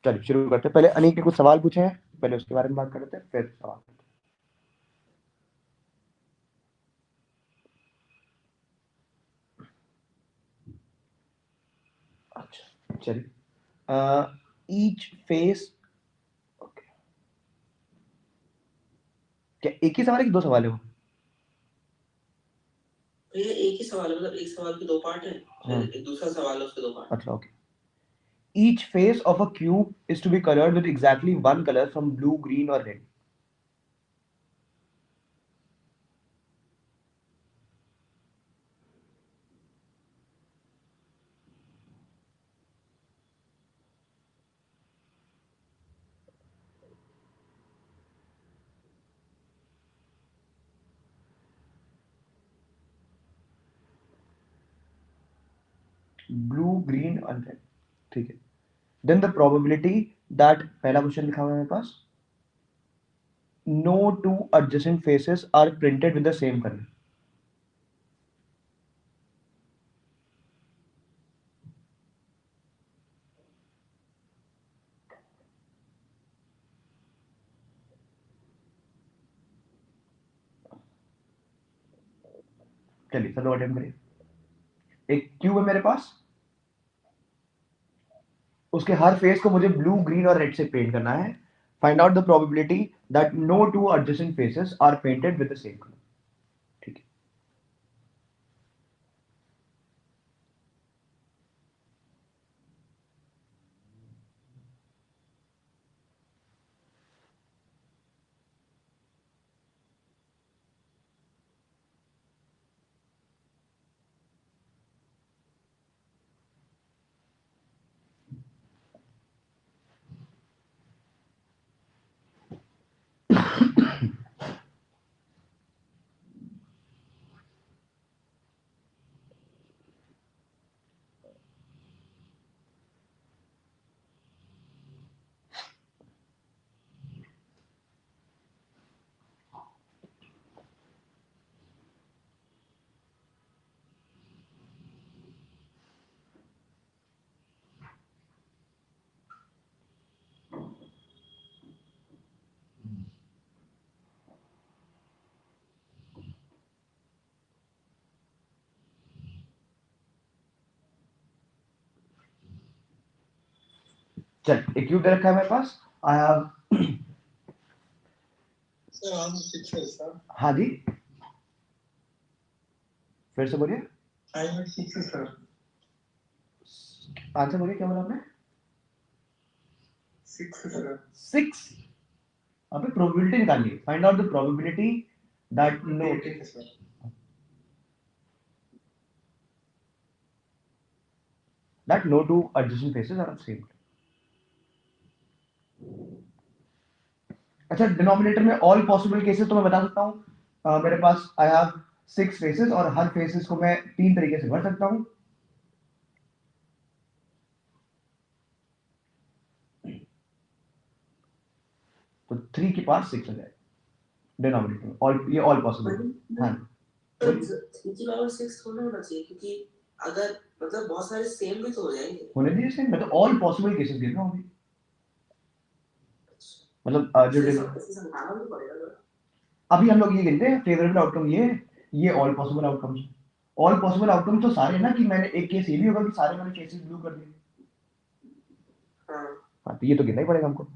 चलिए शुरू करते हैं। पहले अनिक के कुछ सवाल पूछे हैं, पहले उसके बारे में बात करते हैं, फिर सवाल। अच्छा चलिए, ईच फेस, ओके, क्या एक ही सवाल है कि दो सवाल है वो? भैया एक ही सवाल है, मतलब एक सवाल के दो पार्ट है, फिर एक दूसरा सवाल है उसके दो पार्ट। अच्छा okay. Each face of a cube is to be colored with exactly one color from blue, green or red. Blue, green and red. ठीक है। Then the probability that, पहला क्वेश्चन लिखा हुआ है मेरे पास, no two adjacent faces are printed with the same color. चलिए सब लोग अटेम्प्ट करिए। एक क्यूब है मेरे पास, उसके हर फेस को मुझे ब्लू, ग्रीन और रेड से पेंट करना है। Find out the probability that no two adjacent faces are painted with the same colour. ठीक है। चल एक क्यूब दे रखा है मेरे पास। आई हैव सर आंसर 6 है सर। हाँ जी, फिर से बोलिए। आई हैव 6 है सर। आंसर बोलिए, क्या बोला आपने? 6 है सर। 6। अबे प्रोबेबिलिटी निकालिए। Find out the probability that no, 8 है sir. that no two adjacent faces are of same color. अच्छा, डिनोमिनेटर में ऑल पॉसिबल केसेस तो मैं बता सकता हूँ। मेरे पास आई हैव 6 फेसेस और हर फेसेस को मैं 3 तरीके से भर सकता हूँ। तो 3 की पावर 6 हो जाए डिनोमिनेटर में। ऑल, ये ऑल पॉसिबल। हाँ 3 की पावर 6 थोड़ा होना चाहिए, क्योंकि अगर मतलब बहुत सारे सेम भी तो हो जाएंगे। होने दीजिए सेम, मैं तो ऑल पॉसिबल केसेस गिन रहा हूँ अभी। मतलब जो समझाना भी पड़ेगा। अभी हम लोग ये गिनते हैं फेवरेबल आउटकम, ये all possible outcomes. All possible outcome तो सारे ना, कि मैंने एक केस ये भी होगा कि सारे मैंने केसेस ब्लू कर दिए। हाँ तो ये तो गिनना ही पड़ेगा हमको।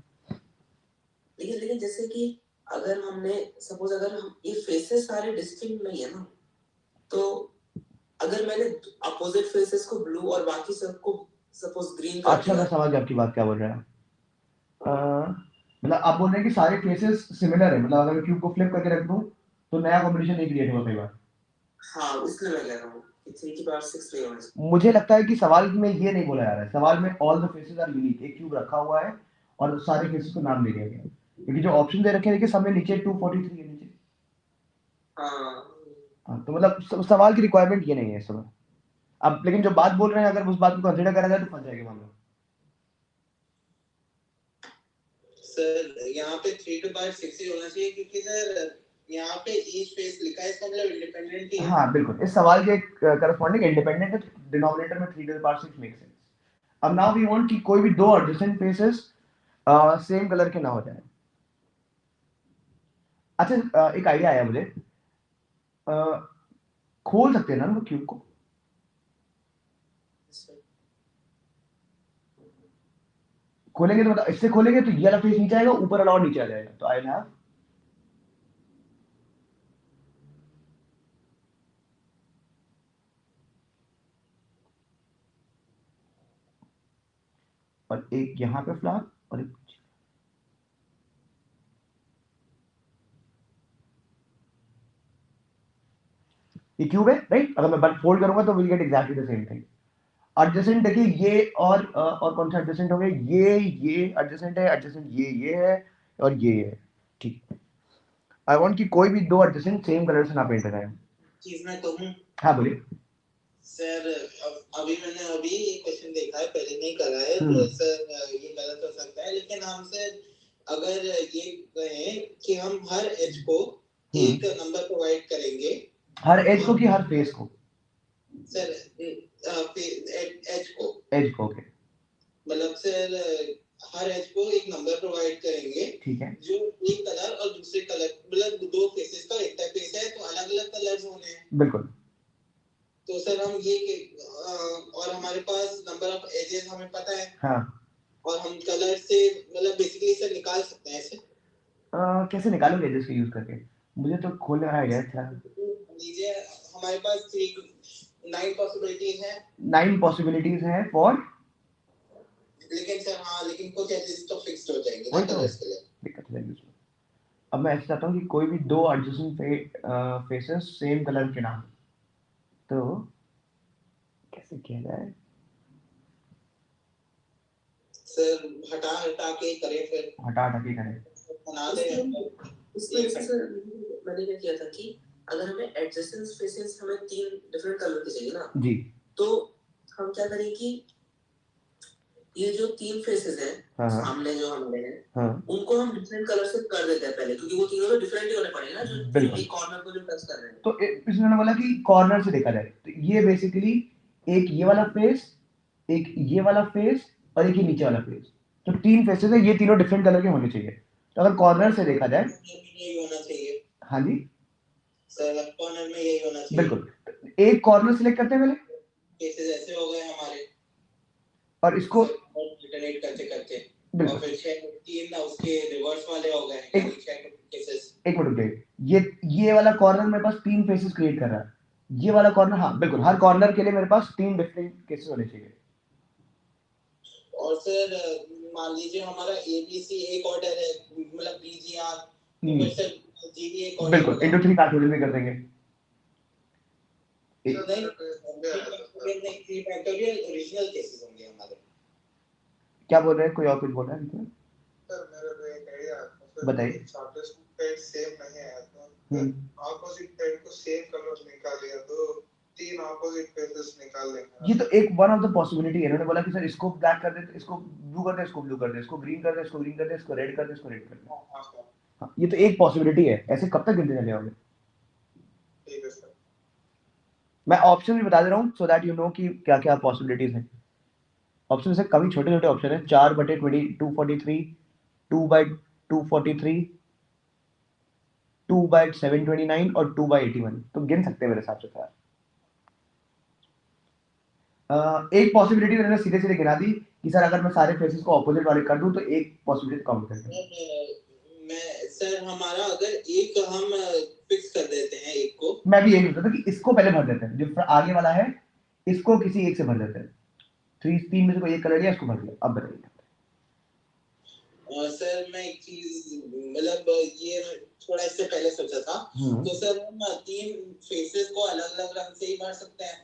लेकिन जैसे कि अगर हमने सपोज, अगर हम ये फेसेस सारे डिस्टिंक्ट नहीं है ना, तो अगर मैंने अपोजिट फेसेस को ब्लू और बाकी सबको सपोज ग्रीन कर अच्छा दिया। मैं समझ गया आपकी बात, क्या बोल रहे हैं। मतलब आप बोल रहे हैं कि सारे फेसेस सिमिलर है, मतलब अगर मैं क्यूब को फ्लिप करके रख दूं तो नया कॉम्बिनेशन नहीं क्रिएट होगा कई बार। हाँ इसलिए मैं कह रहा हूँ कि 3 की पावर 6 नहीं होना चाहिए। मुझे लगता है कि सवाल में ये नहीं बोला जा रहा है। सवाल में all the faces are unique, एक क्यूब रखा हुआ है और सारे फेसेस को नाम दे दिया गया है। क्योंकि जो ऑप्शन दे रखे हैं देखिए, सब में नीचे 243 है नीचे। हाँ तो मतलब सवाल की रिक्वायरमेंट ये नहीं है इस समय। अब लेकिन जो बात बोल रहे हैं, अगर उस बात को कंसिडर करा जाए तो फंस जाएगा मामला। सर यहाँ पे 3 to पावर 6 ही होना चाहिए, क्योंकि सर यहाँ पे ईच फेस लिखा है, इसका मतलब इंडिपेंडेंट ही है। हाँ बिल्कुल, इस सवाल के करस्पॉन्डिंग इंडिपेंडेंट है, डिनोमिनेटर में 3 to the power 6 make sense. अब नाउ वी वांट कि कोई भी दो एडजेसेंट फेसेस सेम कलर के ना हो जाए। अच्छा, एक आइडिया आया मुझे। अ, खोल सकते हैं ना हम क्यूब को? खोलेंगे तो मतलब इससे खोलेंगे तो ये वाला फेस नीचे आएगा, ऊपर वाला और नीचे आ जाएगा, तो आई हैव और एक यहाँ पे फ्लावर और एक ये क्यूब है राइट। अगर मैं फोल्ड करूंगा तो will get exactly the same thing. Adjacent देखिए ये और कौन सा एडजेसेंट हो गया, ये एडजेसेंट है, एडजेसेंट ये है और ये है। ठीक। आई वांट कि कोई भी दो एडजेसेंट सेम कलर से ना पेंट कराए। चीज मैं कहूँ हाँ बोलिए सर, अभी मैंने अभी ये क्वेश्चन देखा है, पहले नहीं करा है, तो सर ये गलत हो सकता है, लेकिन हम सर अगर ये कहें कि हम हर एज को एक नंबर प्रोवाइड करेंगे, हर एज को कि हर फेस को? सर एज को, ओके मतलब सर हर एज को एक नंबर प्रोवाइड करेंगे, ठीक है। जो एक कलर और दूसरे कलर, मतलब दो फेसेस का एक टाइप फेस है तो अलग अलग कलर्स होने हैं। बिल्कुल। तो सर हम ये और हमारे पास नंबर ऑफ एजेस हमें पता है। हाँ। और हम कलर से मतलब बेसिकली सर निकाल सकते हैं ऐसे। कैसे निकालोगे एजेस को यूज करके? मुझे तो खोलने का आइडिया था। लीजिए हमारे पास 9 पॉसिबिलिटीज हैं। 9 पॉसिबिलिटीज हैं फॉर, लेकिन सर हाँ, लेकिन कुछ एजेस तो फिक्स्ड हो जाएंगे ना वही तो कलर्स के लिए। दिक्कत है इसमें। अब मैं ऐसा चाहता हूँ कि कोई भी दो एडजेसेंट फेसेस सेम कलर के ना हो, तो कैसे किया जाए? सर हटा हटा के करें, फिर हटा हटा के करें। बना दे। इसमें सर मैंने क्या किया था कि अगर हमें एडजेसेंट फेसेस हमें 3 डिफरेंट कलर के चाहिए ना जी। तो हम क्या करें कि ये जो 3 फेसेस हैं, हाँ हाँ सामने जो हमारे हैं, हाँ उनको हम डिफरेंट कलर से कर देते हैं पहले, क्योंकि वो तीनों तो डिफरेंट ही होने पड़ेंगे ना, जो बिल्कुल। एक कॉर्नर को जो टच कर रहे हैं। तो इसने बोला कि कॉर्नर से देखा जाए, तो ये बेसिकली एक ये वाला फेस, एक ये वाला फेस और एक ये नीचे वाला फेस, तो 3 फेसेस है, ये तीनों डिफरेंट कलर के होने चाहिए। तो अगर कॉर्नर से देखा जाए, यही होना चाहिए हाँ जी सर, कॉर्नर में यही होना चाहिए। बिल्कुल। तो एक कॉर्नर सिलेक्ट करते हैं पहले, केसेस ऐसे हो गए हमारे, और इसको अल्टरनेट करते करते, और बिल्कुल फिर 3 ना उसके रिवर्स वाले हो गए, एक यानी 6 केसेस। एक मिनट रुकिए, ये वाला कॉर्नर मेरे पास 3 फेसेस क्रिएट कर रहा है, ये वाला कॉर्नर, हाँ बिल्कुल, हर कॉर्नर के लिए मेरे पास 3 डिफरेंट केसेस होने चाहिए। और सर मान लीजिए हमारा एबीसी एक ऑर्डर है, मतलब बीजीआर, तो फिर सर जीबी एक ऑर्डर बिल्कुल होगा। इंटू 3 फैक्टोरियल भी कर देंगे। नहीं, 3 फैक्टोरियल ओरिजिनल केसेस होंगे हमारे। क्या बोल रहे हैं, कोई और कुछ बोल रहा है इसमें? सर मेरे को एक आइडिया, बताइए। चार्टर्स पेड सेम नहीं है तो ऑपोजिट पेड को सेम कलर निकालिए तो 3 ऑपोजिट फेसेस निकाल देंगे। ये तो एक वन ऑफ द पॉसिबिलिटी है। इन्होंने बोला कि सर इसको ब्लैक कर दे, इसको ब्लू कर दे, इसको ब्लू कर दे, इसको ग्रीन कर दे, इसको ग्रीन कर दे, इसको रेड कर दे, इसको रेड कर दे। हाँ, ये तो एक पॉसिबिलिटी है, ऐसे कब तक गिनते चले जाओगे? ठीक है सर। मैं ऑप्शन भी बता दे रहा हूँ सो दैट यू नो कि क्या क्या पॉसिबिलिटीज हैं। ऑप्शन से काफी छोटे छोटे ऑप्शन है, 4/20 243, 2/243, 2/729 और 2/81, तो गिन सकते हैं मेरे हिसाब से तो यार। एक पॉसिबिलिटी मैंने सीधे सीधे गिना दी कि सर अगर मैं सारे फेसेस को ऑपोजिट वाले कर दूं तो एक पॉसिबिलिटी काउंट कर दूं। मैं सर हमारा अगर एक हम फिक्स कर देते हैं एक को, मैं भी यही सोचता था कि इसको पहले भर देते हैं, जो आगे वाला है इसको किसी एक से भर देते हैं। 3 में से कोई एक कलर लिया, इसको भर दिया। अब बताइए। सर मैं एक चीज, मतलब ये थोड़ा इससे पहले सोचा था, तो सर हम 3 फेसेस को अलग अलग रंग से ही भर सकते हैं।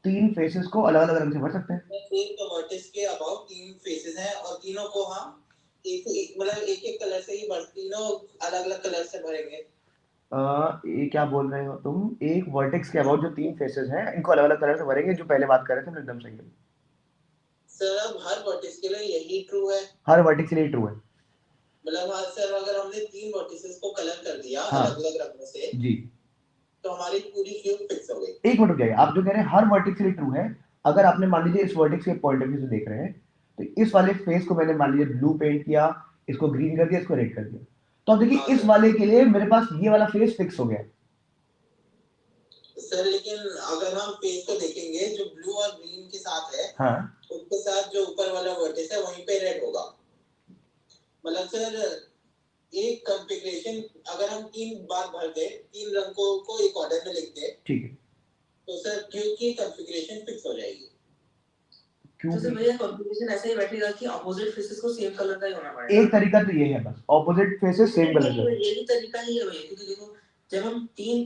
3 फेसेस को अलग अलग रंग से भर सकते हैं। एक वर्टिस के अबाउट 3 फेसेस हैं और तीनों को हम मतलब एक एक कलर से ही भर, तीनों अलग अलग कलर से भरेंगे। ये क्या बोल रहे हो तुम? एक वर्टेक्स के अबाउट जो 3 फेसेस हैं इनको अलग अलग कलर से भरेंगे, जो पहले बात कर रहे थे हम एकदम सही है। सर अब हर वर्टिस के लिए यही ट्रू है, हर वर्टेक्स के लिए ट्रू है। मतलब हाँ सर, अगर हमने 3 वर्टिसेस को कलर कर दिया हाँ अलग अलग रंगों से, जी। तो हमारी पूरी क्यूब फिक्स हो गई। एक मिनट रुकिए, आप जो कह रहे हैं हर वर्टेक्स के लिए ट्रू है, अगर आपने मान लीजिए इस वर्टेक्स के पॉइंट ऑफ व्यू से देख रहे हैं तो इस वाले फेस को मैंने मान लीजिए ब्लू पेंट किया, इसको ग्रीन कर दिया, इसको रेड कर दिया, तो अब देखिए इस वाले के लिए मेरे पास ये वाला फेस फिक्स हो गया। सर लेकिन अगर हम फेस को देखेंगे जो ब्लू और ग्रीन के साथ है, हाँ, उसके साथ जो ऊपर वाला वर्टेक्स है वहीं पे रेड होगा। मतलब सर एक कॉन्फ़िगरेशन अगर हम 3 बार भर दे, 3 रंगों को एक ऑर्डर में लिख दे, ठीक है, तो सर क्यू की कॉन्फ़िगरेशन फिक्स हो जाएगी। क्यों? तो सर भैया कॉन्फ़िगरेशन ऐसे ही बैठेगा कि अपोजिट फेसेस को सेम कलर का ही होना पड़ेगा। एक तरीका तो ये है बस, ऑपोजिट फेसेस सेम कलर का। ये भी तरीका ही है भैया, क्योंकि देखो जब हम तीन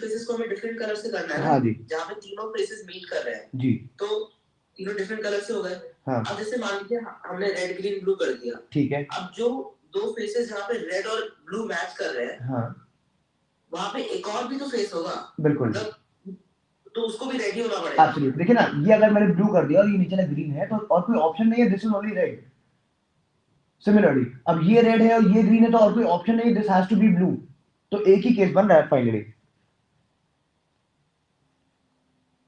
फेसेस को हमें डिफरेंट कलर से करना है ना, हाँ जी, जहाँ पे तीनों फेसेस मीट कर रहे हैं जी, तो तीनों डिफरेंट कलर से हो गए। हाँ, अब जैसे मान लीजिए हमने रेड ग्रीन ब्लू कर दिया, ठीक है, अब जो दो फेसेस जहाँ पे रेड और ब्लू मैच कर रहे हैं, हाँ, वहाँ पे एक और भी तो फेस होगा, बिल्कुल, मतलब तो उसको भी रेडी होना पड़ेगा। एब्सोल्युटली। देखिए ना, ये अगर मैंने ब्लू कर दिया और ये नीचे ना ग्रीन है, तो और कोई ऑप्शन नहीं है, this is only red. Similarly अब ये रेड है और ये ग्रीन है, तो और कोई ऑप्शन नहीं है, this has to be blue. तो एक ही केस बन रहा है फाइनली।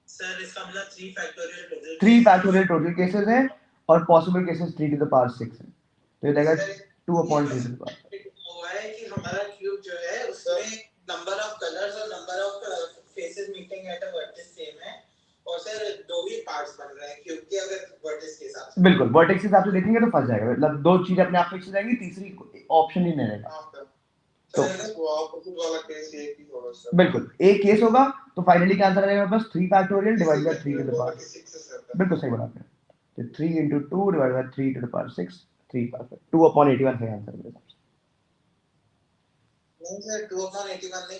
सर इसका मतलब 3 फैक्टोरियल टोटल केसेस हैं और possible cases 3 to the power 6 हैं, तो ये रहेगा 2/3 टू द पावर। हुआ है कि हमारा क्यूब जो है उसमें नंबर ऑफ कलर्स और number of faces meeting at a vertex same है, और सर दो ही पार्ट्स बन रहे हैं क्यूब के अगर वर्टेक्स के हिसाब से। बिल्कुल, वर्टेक्स के हिसाब से देखेंगे तो फंस जाएगा, मतलब दो चीजें अपने आप फिक्स हो जाएंगी, तीसरी ऑप्शन ही नहीं रहेगा। तो वो ऑपोजिट वाला केस एक ही होगा सर। बिल्कुल एक केस होगा, तो फाइनली क्या आंसर आ जाएगा बस 3 factorial divided by 3 to the power. बिल्कुल सही बोला आपने। तो 3 into 2 divided by 3 to the power 6, 3 power 2/81 है आंसर मेरे हिसाब से। नहीं सर 2/81 नहीं,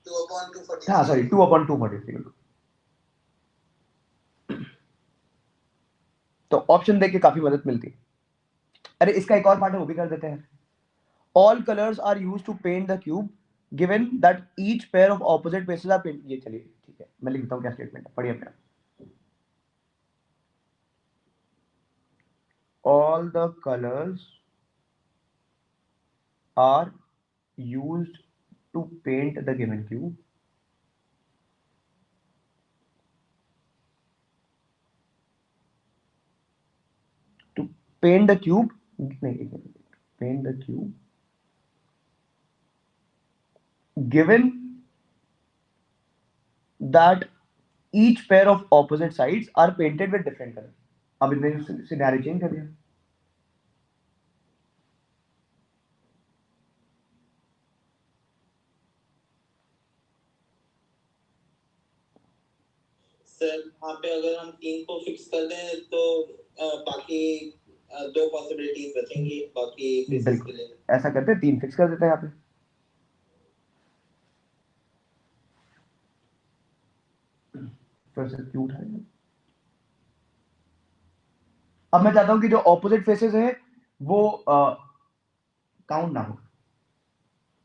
2/243। हाँ सॉरी, 2/243 बिल्कुल। तो ऑप्शन देख के काफी मदद मिलती है। अरे इसका एक और पार्ट है, वो भी कर देते हैं। All colours are used to paint the cube given that each pair of opposite faces are paint. ये चलिए ठीक है, मैं लिखता हूँ क्या स्टेटमेंट है, पढ़िए अपने। All the colours are used to paint the given cube to paint the cube, paint the cube given that each pair of opposite sides are painted with different color। अब इन्हें सिनेरियो चेंज कर दिया। Sir वहाँ पे अगर हम 3 को fix कर दें तो बाकी 2 पॉसिबिलिटीज बचेंगी बाकी फेसेस के लिए। ऐसा करते हैं, 3 फिक्स कर देते हैं यहाँ पे। फिर से क्यों उठाएंगे। अब मैं चाहता हूं कि जो ऑपोजिट फेसेस है वो काउंट ना हो,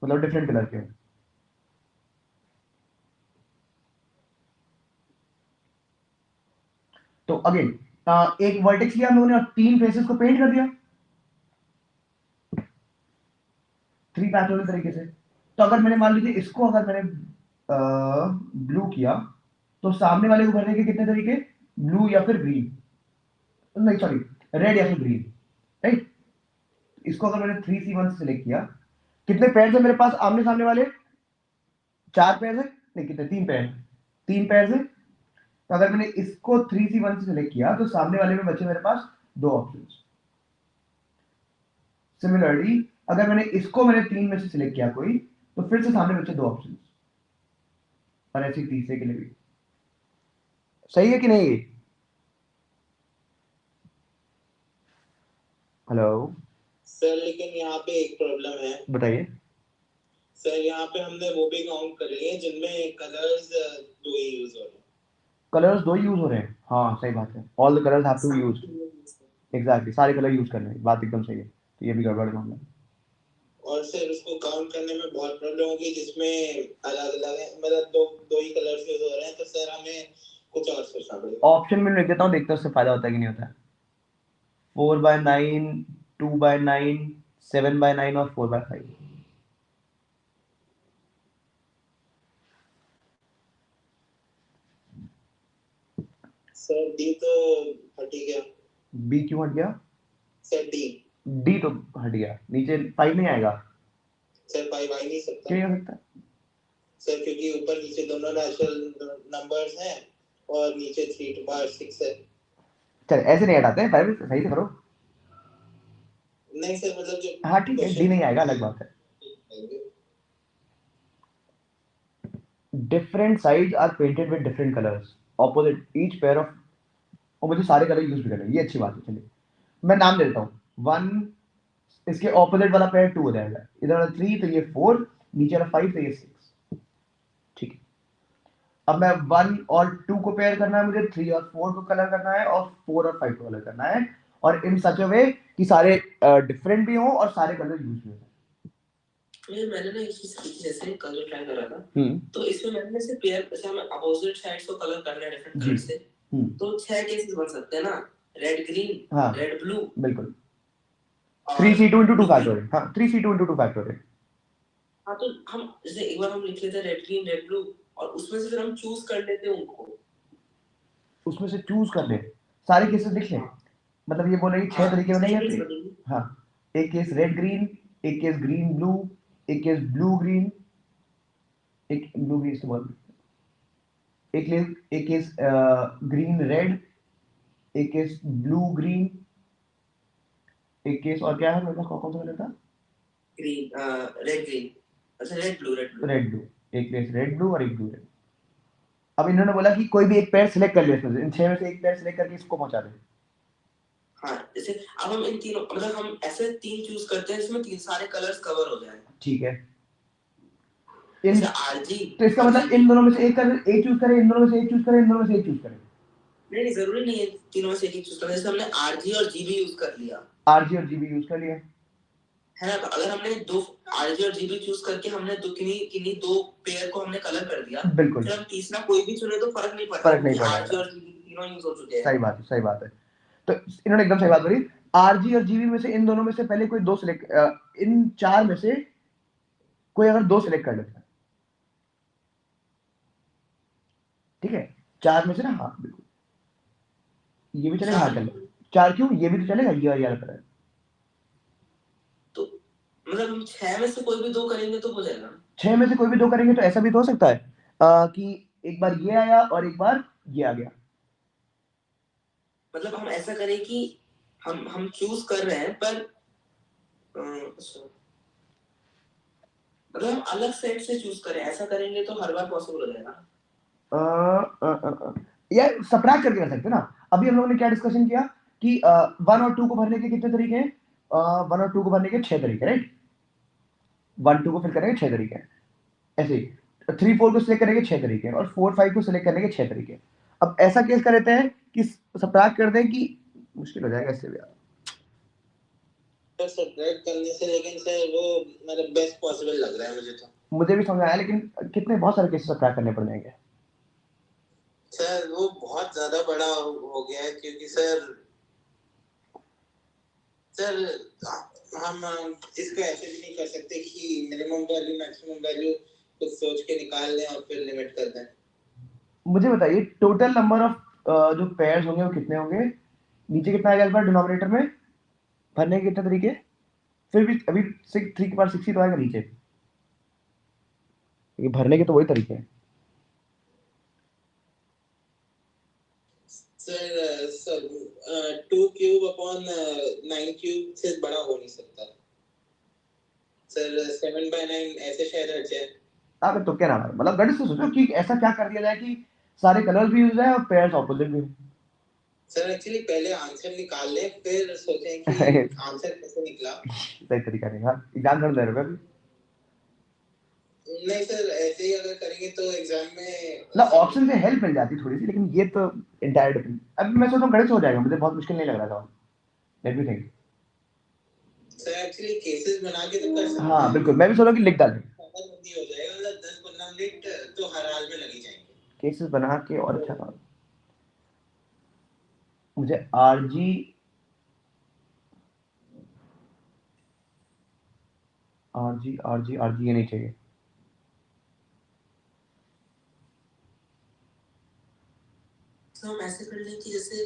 मतलब डिफरेंट कलर के हो। तो अगेन एक वर्टेक्स लिया हम लोगों ने और 3 फेसेस को पेंट कर दिया 3 फैक्टोरियल तरीके से। तो अगर मैंने मान लीजिए इसको अगर मैंने ब्लू किया, तो सामने वाले को भरने के कितने तरीके, ब्लू या फिर ग्रीन, नहीं सॉरी रेड या फिर ग्रीन, राइट। इसको अगर मैंने 3C1 से सिलेक्ट किया, कितने पेयर है मेरे पास आमने सामने वाले, 4 पेयर है, नहीं कितने, 3 पेयर, 3 पेयर है। तो अगर मैंने इसको 3C1 से सिलेक्ट किया, तो सामने वाले में बचे मेरे पास 2 ऑप्शन। सिमिलरली अगर मैंने 3 में से सिलेक्ट किया कोई, तो फिर से सामने बचे 2 ऑप्शन, और ऐसे तीसरे के लिए भी। सही है कि नहीं? हेलो सर लेकिन यहाँ पे एक प्रॉब्लम है। बताइए। सर यहाँ पे हमने वो भी काउंट कर लिए जिनमें कलर्स 2 ही यूज हो रहे हैं। कलर्स 2 यूज हो रहे हैं, हाँ सही बात है, all the colours have to use. Exactly, सारे कलर यूज करने हैं, बात एकदम सही है, तो ये भी गड़बड़ है मामला। और सर उसको काउंट करने में बहुत प्रॉब्लम होगी जिसमें अलग अलग है, मतलब दो ही कलर्स यूज हो रहे हैं, तो सर हमें कुछ और सोचना पड़ेगा। ऑप्शन में लिख देता हूँ, देखते हैं उससे फायदा होता है कि नहीं होता है। 4/9, 2/9, 7/9 और 4/5। सर डी तो हट ही गया। बी क्यों हट गया? Sir D. डी तो हट गया, नीचे 5 नहीं आएगा। सर 5 आ ही नहीं सकता। क्यों नहीं आ सकता? सर क्योंकि ऊपर नीचे दोनों नेचुरल नंबर्स हैं और नीचे 3 to power 6 है। चल ऐसे नहीं हटाते हैं, पहले सही से करो। नहीं सर मतलब जो हाँ ठीक है, डी नहीं आएगा, अलग बात है। Different sides are painted with different colours opposite each pair of, और मुझे सारे कलर यूज भी करने हैं, ये अच्छी बात है। चलिए मैं नाम दे देता हूँ। 1, इसके ऑपोजिट वाला पेयर 2 हो जाएगा, इधर वाला 3 तो ये 4, नीचे वाला 5 तो ये 6। ठीक है, अब मैं 1 और 2 को पेयर करना है, मुझे 3 और 4 को कलर करना है, और 4 और 5 को कलर करना है, और इन सच अ वे कि सारे डिफरेंट भी हों और सारे कलर यूज भी हों। ये मैंने ना एक चीज सीखी, जैसे कल जो ट्राई कर रहा था, तो इसमें मैंने से पेयर, जैसे हमें अपोजिट साइड्स को कलर करना है डिफरेंट कलर से, तो 6 केसेस बन सकते हैं ना, रेड ग्रीन, हाँ रेड ब्लू, बिल्कुल 3C2 into 2 फैक्टोरियल। हाँ 3C2 into 2 फैक्टोरियल। हाँ तो हम जैसे एक बार हम लिख लेते हैं रेड ग्रीन रेड ब्लू, और उसमें से फिर हम चूज कर लेते हैं उनको, उसमें से चूज कर ले, सारे केसेस लिख ले। मतलब ये बोलेगी 6 तरीके बनेंगे अपने। हाँ, एक केस रेड ग्रीन, एक केस ग्रीन ब्लू, एक केस ब्लू ग्रीन, एक ब्लू ग्रीन इस्तेमाल, एक केस ग्रीन रेड, एक केस ब्लू ग्रीन, एक केस और क्या है मेरे पास, कौन सा कलर था? ग्रीन रेड ग्रीन, अच्छा रेड ब्लू रेड ब्लू, एक केस रेड ब्लू और एक ब्लू रेड। अब इन्होंने बोला कि कोई भी एक पेयर सिलेक्ट कर ले, इसमें से इन 6 में से एक पेयर सिलेक्ट करके इसको पहुंचा दे। हाँ जैसे अब हम इन तीनों, मतलब हम ऐसे 3 चूज करते हैं जिसमें 3 सारे कलर्स कवर हो जाए। ठीक है, इन आरजी, तो इसका मतलब इन दोनों में से एक कर, एक चूज करें, इन दोनों में से एक चूज करें, इन दोनों में से एक चूज करें। नहीं जरूरी नहीं है तीनों में से एक चूज करना, जैसे हमने आरजी और जीबी यूज कर लिया, आरजी और जीबी यूज कर लिया है ना, तो अगर हमने दो आरजी और जीबी चूज करके हमने किन्हीं दो पेयर को हमने कलर कर दिया, बिल्कुल, फिर हम तीसरा कोई भी चुने तो फर्क नहीं पड़ता, फर्क नहीं पड़ेगा। आरजी और जीबी तीनों यूज हो चुके हैं। सही बात है, सही बात है। तो इन्होंने एकदम सही बात बोली। आरजी और जीबी में से इन दोनों में से पहले कोई दो सिलेक्ट, इन 4 में से कोई अगर 2 सिलेक्ट कर लेता है, ठीक है, 4 में से ना, हाँ बिल्कुल, ये भी चलेगा, हाँ चल 4 क्यों, ये भी तो चलेगा, ये वाला कलर। तो मतलब हम 6 में से कोई भी 2 करेंगे तो हो जाएगा। 6 में से कोई भी 2 करेंगे तो ऐसा भी तो हो सकता है कि एक बार ये आया और एक बार ये आ गया। मतलब हम ऐसा करें कि हम चूज कर रहे हैं, पर मतलब हम अलग सेट से चूज करें, ऐसा करेंगे तो हर बार पॉसिबल हो जाएगा। यार सबट्रैक्ट करके कर सकते हैं ना। अभी हम लोगों ने क्या डिस्कशन किया कि 1 और 2 को भरने के कितने तरीके हैं? 1 और 2 को भरने के 6 तरीके, राइट। 1 2 को फिल करने के 6 तरीके हैं, ऐसे ही 3 4 को सिलेक्ट करने के 6 तरीके हैं, और 4 5 को सिलेक्ट करने के 6 तरीके हैं। अब ऐसा केस कर लेते हैं कि सबट्रैक्ट कर दें, कि मुश्किल हो जाएगा इससे भी यार। सर सबट्रैक्ट करने से, लेकिन सर वो मतलब बेस्ट पॉसिबल लग रहा है मुझे तो। मुझे भी समझ आया, लेकिन कितने बहुत सारे केसेस सबट्रैक्ट करने पड़ जाएंगे। सर वो बहुत ज्यादा बड़ा हो गया है, क्योंकि सर हम इसको ऐसे भी नहीं कर सकते कि मिनिमम वैल्यू मैक्सिमम वैल्यू कुछ सोच के निकाल लें और फिर लिमिट कर दें। मुझे बताइए टोटल नंबर ऑफ जो पेयर्स होंगे वो कितने होंगे, नीचे कितना आएगा इस बार डिनोमिनेटर में भरने के कितने तरीके, फिर भी अभी 3 के बाद 6 ही तो आएगा नीचे, ये भरने के तो वही तरीके हैं। सर 2 क्यूब अपॉन 9 क्यूब से बड़ा हो नहीं सकता सर, 7/9 ऐसे शायद हट जाए। अगर तो क्या नाम है, मतलब गणित से सोचो कि ऐसा क्या कर दिया जाए कि सारे कलर्स भी यूज है और पेयर्स ऑपोजिट भी। सर एक्चुअली पहले आंसर निकाल लें, फिर सोचें कि आंसर कैसे निकला। सही तरीका नहीं, हाँ एग्जाम कर दे रहे हो नहीं सर, ऐसे ही अगर करेंगे तो एग्जाम में ना, ऑप्शन से हेल्प मिल जाती थोड़ी सी, लेकिन ये तो इंटायर डिफरेंट। अब मैं सोच रहा हूँ गणित से हो जाएगा, मुझे बहुत मुश्किल नहीं लग रहा था। Let me think. Sir actually cases बना के तो कर सकते हैं। हाँ बिल्कुल, मैं भी सोच रहा हूँ कि लिख डालें, जल्दी हो जाएगा, मतलब 10-15 मिनट तो हर हाल में लग ही जाएंगे। केसेस बना के, और अच्छा काम। मुझे आरजी आरजी आरजी आरजी ये नहीं चाहिए। तो हम ऐसे कर लें कि जैसे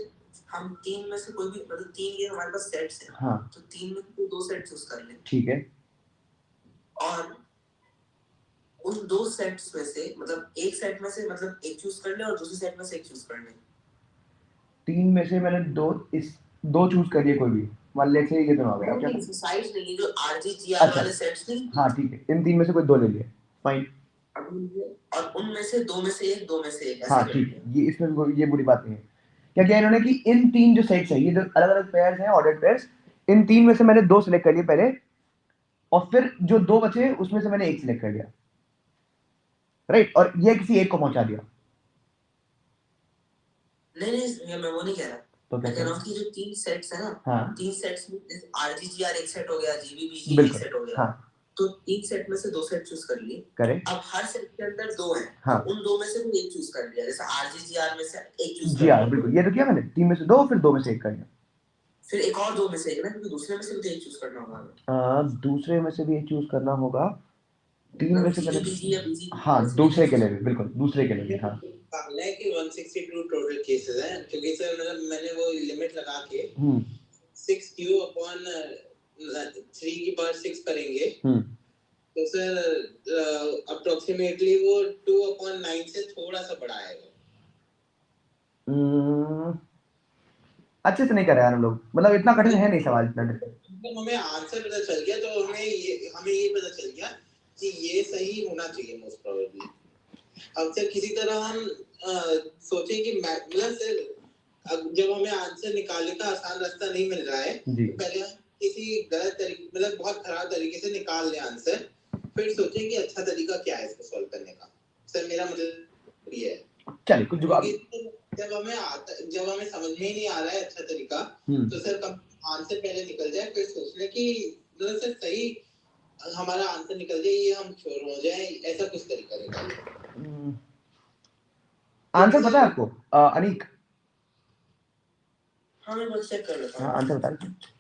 हम तीन में से कोई भी मतलब तीन ये हमारे पास सेट्स हैं, हाँ तो तीन में से दो सेट चूज कर ले, ठीक है, और उन दो सेट्स में से मतलब एक सेट में से मतलब एक चूज कर ले और दूसरे सेट में से एक चूज कर ले। तीन में से मैंने दो चूज करिए कोई भी, मान ले से ये दोनों हो गया क्या? नहीं साइड्स नहीं, जो आरजीजीआर अच्छा वाले सेट्स नहीं, हाँ ठीक है, इन तीन में से कोई दो ले लिए, फाइन। और उनमें से दो में से एक, दो में से एक, ऐसे हाँ कर ठीक लिया। है, ये इसमें ये बुरी बात नहीं है। क्या किया इन्होंने कि इन तीन जो सेट्स है, ये जो अलग अलग पेयर्स हैं, ऑर्डर्ड पेयर्स, इन तीन में से मैंने दो सिलेक्ट कर लिए पहले, और फिर जो दो बचे उसमें से मैंने एक सिलेक्ट कर लिया, राइट, और ये किसी एक को पहुंचा दिया। नहीं मैं वो नहीं कह रहा, तो मैं क्या कह रहा हूँ कि जो तीन सेट्स है ना, हाँ तीन सेट्स में आरजीजीआर एक सेट हो गया, जीबीबीजी एक बिल्कुल, सेट हो गया, हाँ तो तीन सेट में से दो सेट चूज कर लिए। करेक्ट, अब हर सेट के अंदर दो हैं, हाँ तो उन दो में से कोई एक चूज कर लिया, जैसे आरजीजीआर में से एक चूज जी कर हाँ लिया, बिल्कुल, ये तो किया मैंने, तीन में से दो, फिर दो में से एक कर लिया। फिर एक और दो में से एक ना, क्योंकि दूसरे में से भी तो एक चूज करना होगा हमें। दूसरे में से भी एक चूज करना होगा, तीन में मतलब से पहले, जीबीबीजी या बीजी हाँ में से दूसरे एक के चूज लिए भी, बिल्कुल दूसरे के लिए भी, हाँ पागल है कि 162 टोटल केसेस हैं, क्योंकि सर मतलब मैंने वो लिमिट लगा के 6q अपॉन 3 की पावर 6 करेंगे, तो सर अप्रोक्सीमेटली वो 2/9 से थोड़ा सा बड़ा आएगा। अच्छे से नहीं कर रहे यार हम लोग, मतलब इतना कठिन है नहीं सवाल इतना। तो हमें आंसर पता चल गया, तो हमें ये पता चल गया कि ये सही होना चाहिए मोस्ट प्रोबेबली। अब सर किसी तरह हम सोचें कि मतलब सर जब हमें आंसर निकालने का आसान रास्ता नहीं मिल रहा है, तो पहले हम किसी गलत तरीके मतलब बहुत खराब तरीके से निकाल लें आंसर, फिर सोचें कि अच्छा तरीका क्या है इसको सॉल्व करने का। सर मेरा मतलब ये है, चलिए कुछ जुगाड़, जब हमें समझ में ही नहीं आ रहा है अच्छा तरीका, तो सर आंसर पहले निकल जाए, फिर सोच ले कि मतलब सर सही हमारा आंसर निकल जाए, ये हम श्योर हो जाए, ऐसा कुछ तरीका निकालिए। आंसर पता है आपको अनीक? हाँ मैं बस चेक कर लेता हूँ। हाँ आंसर बता दीजिए।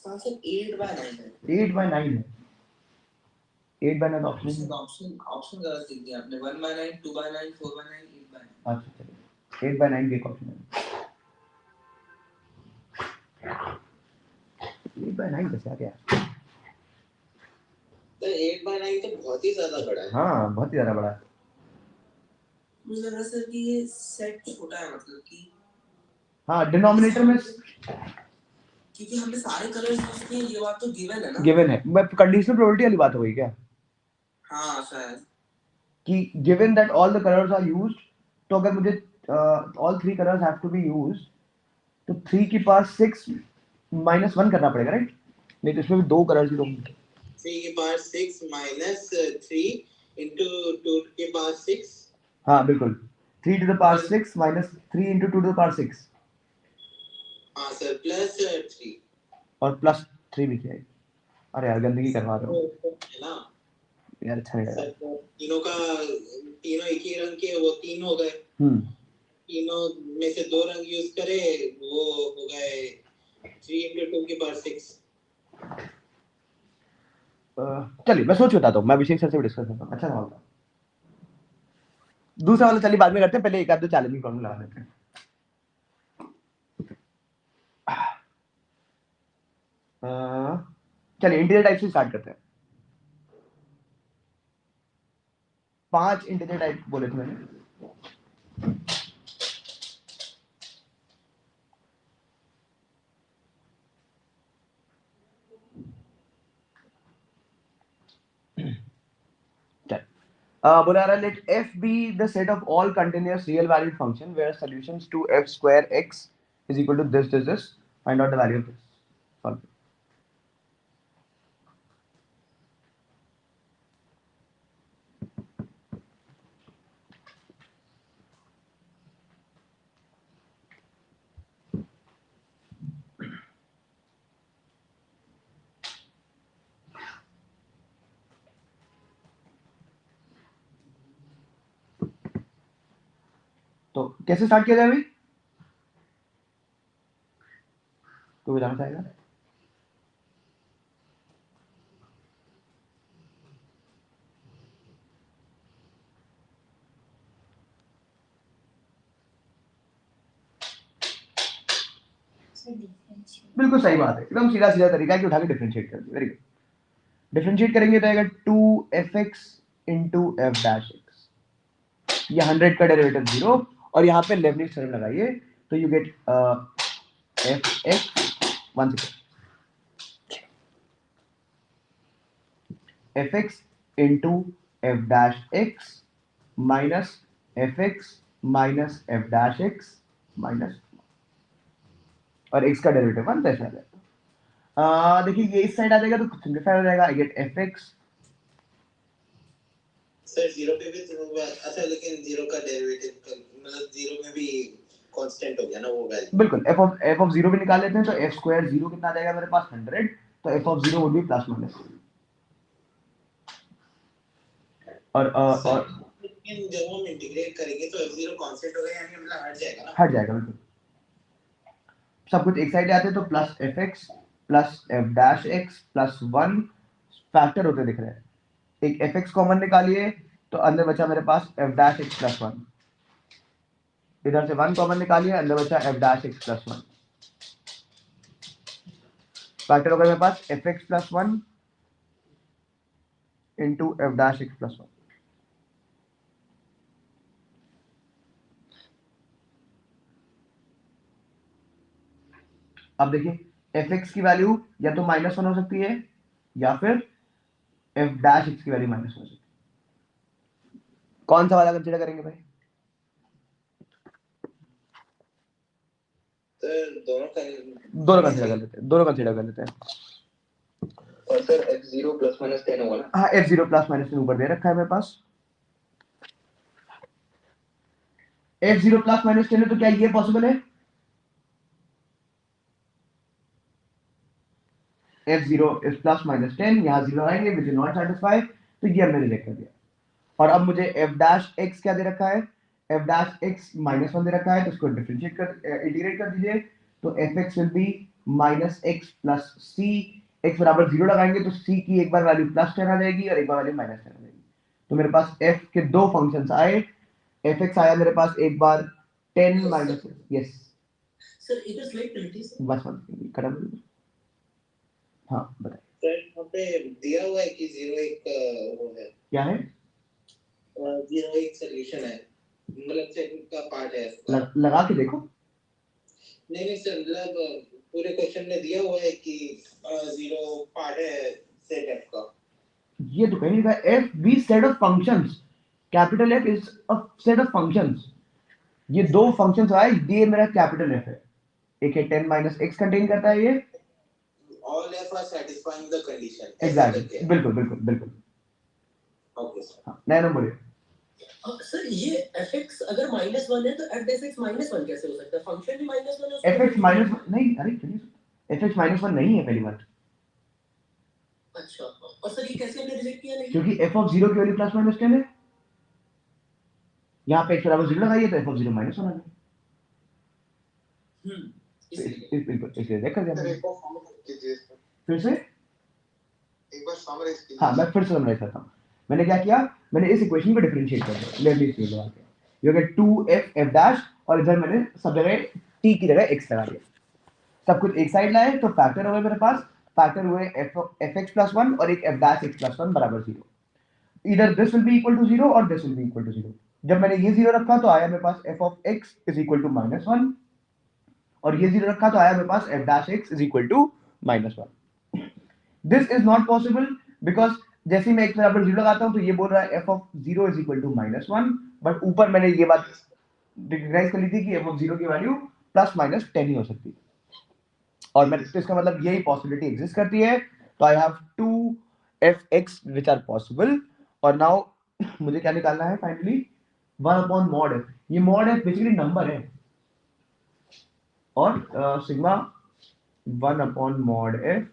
आंसर 8/9 है। 8/9 है, 8/9 ऑप्शन ऑप्शन गलत लिख दिया आपने, 1/9, 2/9, 4/9, 8/9। अच्छा चलिए 8/9 के ऑप्शन है, 8/9 कैसे आ गया? 8/9 तो बहुत ही ज्यादा बड़ा है। हाँ बहुत ही ज्यादा बड़ा है। मुझे लग रहा सर कि ये सेट छोटा है, मतलब कि हाँ डिनोमिनेटर में क्योंकि हमने सारे कलर्स यूज किए, ये बात तो गिवन है ना। गिवन है, मैं कंडीशनल प्रोबेबिलिटी वाली बात हो गई क्या? हाँ शायद कि given that all the colours are used, तो अगर मुझे all three colours have to be used, तो 3 की पावर 6 -1 करना पड़ेगा, राइट? नहीं तो इसमें भी दो कलर्स ही तो 3 की पावर 6 माइनस 3 इंटू 2 की पावर 6। हाँ बिल्कुल, 3 to the power 6 minus 3 into 2 to the power 6, हाँ सर प्लस 3 और प्लस 3 भी किया है। अरे यार गंदगी करवा रहे हो है ना यार, अच्छा नहीं सर, लगा। तीनों एक ही रंग के, वो 3 हो गए, तीनों में से 2 रंग यूज करे, वो हो गए 3 into 2 की पावर 6। चलिए मैं सोच बताता हूँ, मैं अभिषेक सर से डिस्कस करता हूँ, अच्छा सवाल था। दूसरा वाला चलिए बाद में करते हैं, पहले एक आध दो चैलेंजिंग प्रॉब्लम लगा लेते हैं। चलिए इंटीजर टाइप से स्टार्ट करते हैं। 5 इंटीजर टाइप बोले थे मैंने। बोला रहा है let f be the set of all continuous real valued function where solutions to f square x is equal to this, find out the value of this. Solve it. तो कैसे start किया जाए भाई? जाना चाहेगा? बिल्कुल सही बात है, एकदम सीधा सीधा तरीका है कि उठा के डिफरेंशिएट कर दिया। Very good. डिफरेंशिएट करेंगे तो आएगा 2fx into F dash x, ये 100 का डेरिवेटिव 0 और यहाँ पे लेबनिज थ्योरम लगाइए तो you get F x 1 second F x into F dash x minus F x minus F dash x minus और x का डेरिवेटिव 1 ऐसा आ जाएगा। देखिए ये इस साइड आ जाएगा तो सिंपलीफाई हो जाएगा। I get F x sir zero पे भी तो होगा। अच्छा लेकिन जीरो का डेरिवेटिव मतलब जीरो में भी कांस्टेंट हो गया ना वो वैल्यू। बिल्कुल एफ ऑफ जीरो भी निकाल लेते हैं तो एफ स्क्वायर जीरो कितना आ जाएगा मेरे पास 100, तो F of zero would be plus minus और लेकिन जब हम इंटीग्रेट करेंगे तो f0 कांस्टेंट होगा यानी मतलब हट जाएगा ना। हट जाएगा बिल्कुल। सब कुछ एक साइड आते हैं तो plus F X plus F dash X plus 1 factor होते दिख रहे हैं। एक एफ एक्स कॉमन निकालिए तो अंदर बचा मेरे पास एफ डैश एक्स प्लस 1, इधर से 1 कॉमन निकालिए अंदर बचा F dash X plus 1, factor होगा मेरे पास F X plus 1 into F dash X plus 1। अब देखिए एफ एक्स की वैल्यू या तो -1 हो सकती है या फिर एफ डैश एक्स की वैल्यू -1 हो सकती है। कौन सा वाला कंसीडर करेंगे भाई? दोनों कंसीडर कर लेते हैं, दोनों कंसीडर कर लेते हैं। और सर f0 प्लस माइनस 10 होगा ना। हाँ f0 प्लस माइनस 10 ऊपर दे रखा है मेरे पास। f0 प्लस माइनस 10 है तो क्या ये पॉसिबल है? f0 इज प्लस माइनस 10, यहाँ 0 आएंगे विच इज नॉट सेटिस्फाई, तो ये हमने रिजेक्ट कर दिया। और अब मुझे f डैश x क्या दे रखा है? f डैश x -1 दे रखा है तो इसको डिफरेंशिएट कर इंटीग्रेट कर दीजिए तो fx will be minus x plus c, x बराबर 0 लगाएंगे तो c की एक बार वैल्यू प्लस 10 आ जाएगी और एक बार वैल्यू माइनस 10 आ जाएगी। तो मेरे पास f के दो फंक्शंस आए, fx आया मेरे पास एक बार 10 माइनस यस सर इधर स्लाइड 20 बस करा। हाँ बताइए सर यहाँ पे दिया हुआ है कि 0 एक वो है क्या है? 0 एक सॉल्यूशन है मतलब सेट का पार्ट है इसका। लगा के देखो। नहीं सर मतलब पूरे क्वेश्चन में दिया हुआ है कि 0 पार्ट है सेट f का। ये तो कहीं नहीं f b set of functions, capital F is a set of functions. ये दो फंक्शंस आए, ये मेरा कैपिटल F है, एक है 10 माइनस x कंटेन करता है ये। All f are satisfying the condition. Exactly बिल्कुल बिल्कुल बिल्कुल। Okay sir. हाँ नया नंबर बोलिए। सर ये fx अगर -1 है तो f डैश x -1 कैसे हो सकता है? फंक्शन भी -1 है उसको fx -1 नहीं, अरे सुनिए fx -1 नहीं है पहली बात। अच्छा और सर ये कैसे हमने रिजेक्ट किया? नहीं क्योंकि f ऑफ 0 की वैल्यू प्लस माइनस 10 है, यहाँ पे x बराबर 0 लगाइए तो f ऑफ 0 -1 आ गया। इसलिए देख कर सर दिया एक और फॉर्म कीजिए इसको। फिर से। एक बार समराइज कीजिए। हाँ मैं फिर से समराइज करता हूँ। मैंने क्या किया, मैंने इस इक्वेशन को डिफरेंशिएट कर दिया, लेफ्ट हैंड साइड लगा के you get 2f f dash और इधर मैंने सब जगह t की जगह x लगा दिया। सब कुछ एक साइड लाए तो फैक्टर हो गए मेरे पास, फैक्टर हुए fx प्लस 1 और एक f डैश x प्लस 1 बराबर 0। इधर this will be equal to 0 और this will be equal to 0। जब मैंने ये 0 रखा तो आया मेरे पास f of x is equal to -1 और ये 0 रखा तो आया मेरे पास f dash x is equal to -1। This is not possible because जैसे ही मैं x बराबर 0 लगाता हूं तो ये बोल रहा है f of 0 is equal to -1, but ऊपर मैंने ये बात रिकॉग्नाइज कर ली थी कि f ऑफ 0 की वैल्यू प्लस माइनस 10 ही हो सकती है और मैं तो इसका मतलब यही पॉसिबिलिटी एग्जिस्ट करती है। तो I have to fx which are possible और नाउ मुझे क्या निकालना है फाइनली 1 अपॉन मॉड f। ये मॉड f बेसिकली नंबर है और sigma 1 upon mod f,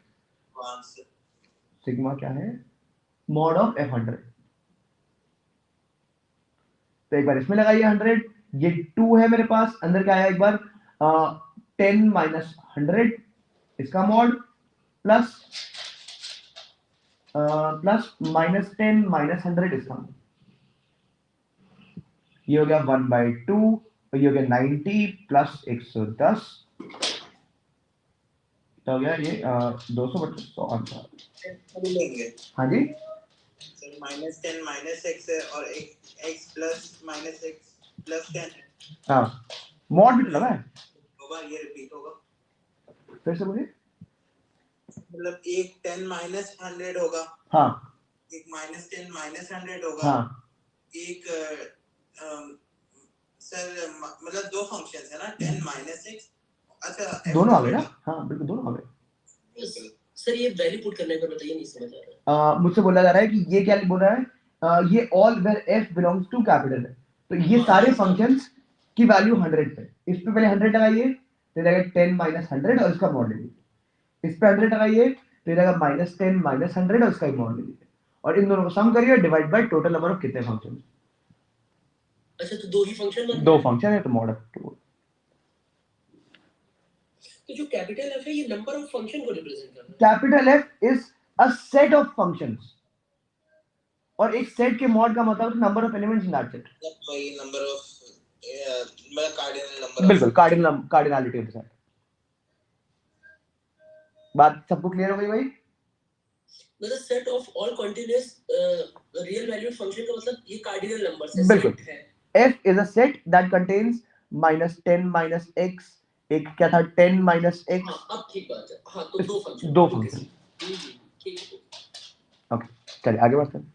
sigma क्या है? Mod of f100। तो एक बार इसमें लगाइए 100, ये 2 है मेरे पास, अंदर क्या आया एक बार 10 माइनस 100 इसका मॉड प्लस -10 -100 इसका मॉड, ये हो गया 1/2 और ये हो गया 90 प्लस 110 तो हो गया ये 200 बटे 100 आंसर। लेंगे हाँ जी सर -10 -x है और x प्लस -x प्लस 10 है। हाँ मॉड भी तो लगा है, दो बार ये रिपीट होगा, फिर से मुझे मतलब एक 10 -100 होगा, हाँ एक -10 -100 होगा, हाँ एक सर मतलब दो फंक्शंस है ना 10 -x। अच्छा दोनों आ गए ना, हाँ बिल्कुल दोनों आ गए। सर ये वैल्यू पुट करने पर बताइए, नहीं समझ आ रहा है। मुझसे बोला जा रहा है कि ये क्या बोल रहा है, ये all where f belongs to capital है, तो ये सारे फंक्शंस की वैल्यू 100 पे, इस पे पहले 100 लगाइए तो जाएगा 10 -100 और इसका मॉड ले लीजिए, इस पे 100 लगाइए तो जाएगा -10 -100 और इसका एक मॉड ले लीजिए, और इन दोनों को सम करिए divide by total number of कितने फंक्शन। अच्छा तो दो ही फंक्शन, दो फंक्शन है तो मॉड ऑफ। तो जो कैपिटल एफ है ये नंबर ऑफ फंक्शन को रिप्रेजेंट कर रहा है। Capital F is a set of functions, और एक सेट के मॉड का मतलब number of elements in that set, वही नंबर ऑफ मतलब कार्डिनल नंबर, बिल्कुल कार्डिनलिटी ऑफ द सेट। बात सबको क्लियर हो गई भाई? मतलब set of all continuous real valued function का मतलब ये कार्डिनल नंबर्स है, बिल्कुल सेट है। f is a set that contains -10 -x, एक क्या था 10 -x। हाँ अब ठीक बात है, हाँ तो दो फंक्शन, दो फंक्शन ठीक है। ओके चलिए आगे बढ़ते हैं।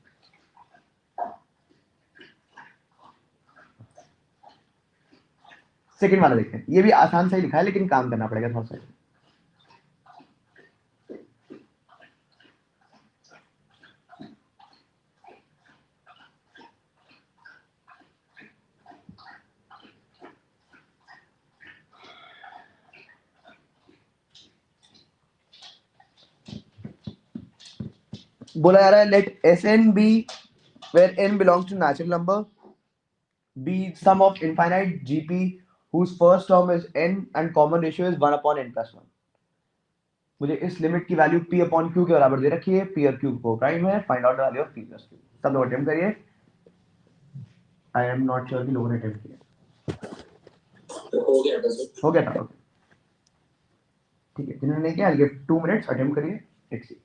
सेकंड वाला देखते हैं, ये भी आसान सा ही लिखा है लेकिन काम करना पड़ेगा थोड़ा सा। बोला जा रहा है late Sn be where n belongs to natural number, be sum of infinite GP whose first term is n and common ratio is 1/n+1। मुझे इस लिमिट की वैल्यू p अपॉन q के बराबर दे रखी है, p और q को prime है, find out the value of p plus q। सब लोग अटेम्प्ट करिए, आई एम नॉट श्योर कि लोगों ने अटेम्प्ट किया। हो गया था सर, हो गया था ओके ठीक है, जिन्होंने नहीं किया आई गिव 2 मिनट्स, अटेम्प्ट करिए लेट्स सी।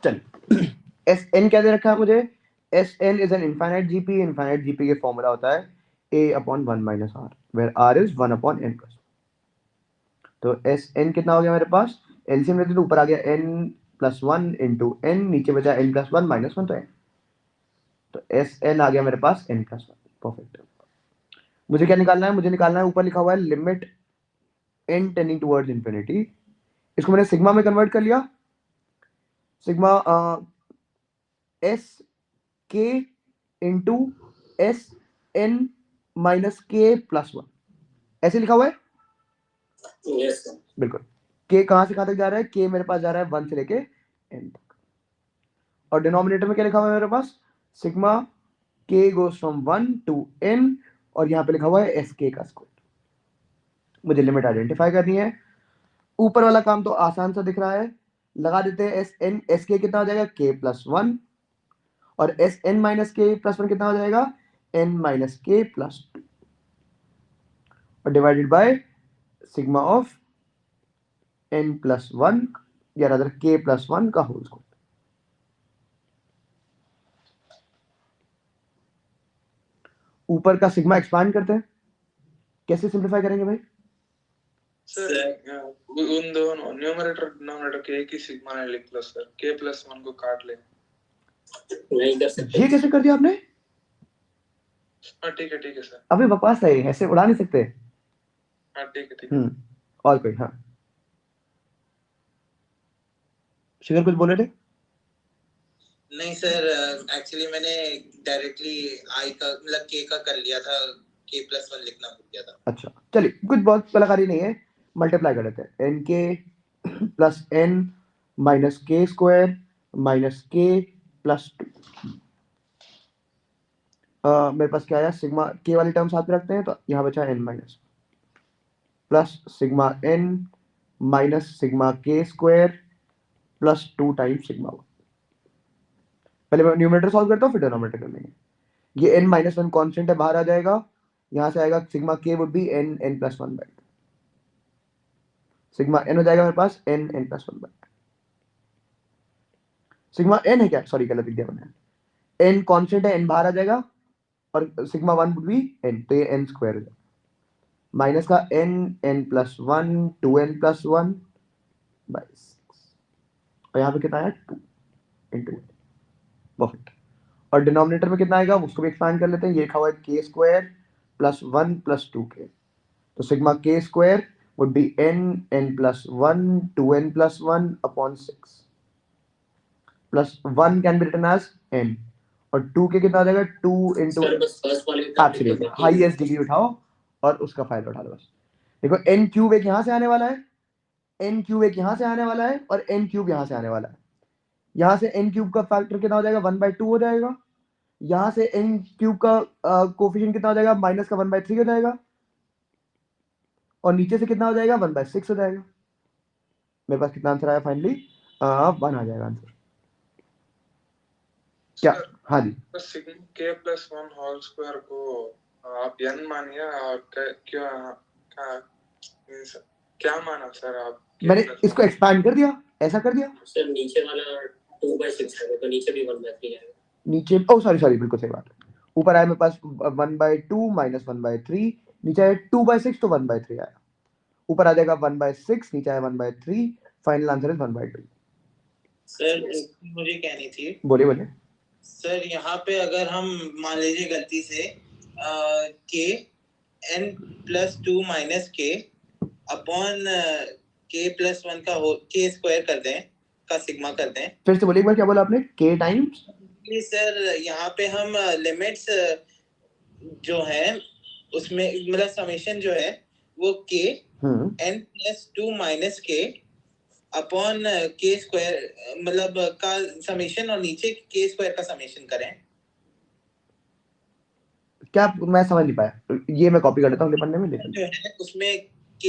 चलिए एस एन क्या दे रखा है मुझे, S N is an infinite GP, infinite GP के फॉर्मूला होता है a/1 - r where r is 1/n+। तो एस एन कितना हो गया मेरे पास, एलसीएम लेते तो ऊपर आ गया n+1 इंटू n, नीचे बचा n+1 - 1 तो एस एन आ गया मेरे पास n+1। परफेक्ट। मुझे क्या निकालना है, मुझे निकालना है ऊपर लिखा हुआ है limit n tending towards infinity, इसको मैंने सिग्मा में कन्वर्ट कर लिया। Sigma S k into S N minus K plus 1, ऐसे लिखा हुआ है। Yes sir. बिल्कुल। k कहां से कहां तक जा रहा है? k मेरे पास जा रहा है 1 से लेके n तक, और डिनोमिनेटर में क्या लिखा हुआ है मेरे पास? Sigma k goes from 1 to n, और यहाँ पे लिखा हुआ है एस के का स्क्वायर। मुझे लिमिट आइडेंटिफाई करनी है। ऊपर वाला काम तो आसान सा दिख रहा है, लगा देते हैं एस एन, एस के कितना हो जाएगा? k प्लस 1, और S N minus K plus 1 कितना हो जाएगा? n माइनस के प्लस 2, और divided by sigma of n plus 1 या रादर k प्लस 1 का होल स्क्वायर। ऊपर का सिग्मा एक्सपांड करते हैं, कैसे सिंप्लीफाई करेंगे भाई? सर उन दोनों न्यूमरेटर डिनोमिनेटर के एक ही सिग्मा ने लिख लो सर, k प्लस 1 को काट ले। नहीं कर सकते। ये कैसे कर दिया आपने? हाँ ठीक है सर। अबे बकवास है, ऐसे उड़ा नहीं सकते। हाँ ठीक है। और कोई? हाँ शिखर कुछ बोले थे? नहीं सर, एक्चुअली मैंने डायरेक्टली आई का मतलब k का कर लिया था, k प्लस 1 लिखना भूल गया था। अच्छा चलिए, कुछ बहुत कलाकारी नहीं है, मल्टीप्लाई कर देते हैं। एन के प्लस एन माइनस के स्क्वायर माइनस के प्लस 2। मेरे पास क्या आया? सिग्मा के वाली टर्म साथ में रखते हैं, तो यहाँ बचा N minus plus sigma N minus sigma K square plus 2 times sigma 1। पहले मैं न्यूमरेटर सॉल्व करता हूँ, फिर डिनोमिनेटर कर लेंगे। ये n माइनस 1 कॉन्स्टेंट है, बाहर आ जाएगा, यहाँ से आएगा सिग्मा के would be n n plus 1 by 2, sigma n हो जाएगा मेरे पास n n plus 1 by 2। Sigma n है क्या? सॉरी गलत लिख दिया मैंने, n कॉन्स्टेंट है, n बाहर आ जाएगा, और सिग्मा 1 वुड बी n, तो ये n स्क्वायर हो जाएगा, माइनस का n n plus 1 2n plus 1 by 6, और यहाँ पे कितना आया? 2 इंटू। परफेक्ट। और डिनोमिनेटर में कितना आएगा उसको भी एक्सपांड कर लेते हैं। ये लिखा हुआ है के स्क्वायर प्लस 1 प्लस 2k, तो sigma K square would be n n plus 1 2n plus 1 upon 6, plus 1 can be written as n, और 2k कितना आ जाएगा? 2 इंटू सर बस फर्स्ट वाले एब्सोल्युटली हाईएस्ट डिग्री उठाओ और उसका फायदा उठा लो बस। देखो n क्यूब एक यहाँ से आने वाला है, n क्यूब एक यहाँ से आने वाला है, और n क्यूब यहाँ से आने वाला है। यहाँ से n क्यूब का फैक्टर कितना हो जाएगा? 1/2 हो जाएगा। यहाँ से n क्यूब का कोफिशिएंट कितना हो जाएगा? माइनस का 1/3 हो जाएगा, और नीचे से कितना हो जाएगा? 1/6 हो जाएगा। मेरे पास कितना आंसर आया फाइनली? 1 आ जाएगा आंसर। क्या? हाँ जी। तो sigma k plus 1 whole square को आप n मानिए, और क्या माना सर आप? मैंने इसको एक्सपैंड कर दिया, ऐसा कर दिया। सर नीचे वाला 2/6 है, तो नीचे भी 1/3 आएगा। नीचे सॉरी बिल्कुल सही बात है। ऊपर आया मेरे पास 1/2 माइनस 1/3, नीचे आया 2/6, तो 1/3 आया। ऊपर आ जाएगा 1/6, नीचे आया 1/3, फाइनल आंसर इज 1/2। सर मुझे कहनी थी, बोलिए। सर यहाँ पे अगर हम मान लीजिए गलती से k n plus 2 minus k upon k plus 1 का k स्क्वायर कर दें, का सिग्मा कर दें। फिर से बोलिए एक बार, क्या बोला आपने? k times? सर यहाँ पे हम लिमिट्स जो है उसमें मतलब समेशन जो है वो k n plus 2 minus k upon k square मतलब का समेशन, और नीचे k स्क्वायर का समेशन करें। क्या? मैं समझ नहीं पाया, ये मैं कॉपी कर लेता हूँ पन्ने में, लिख जो है उसमें k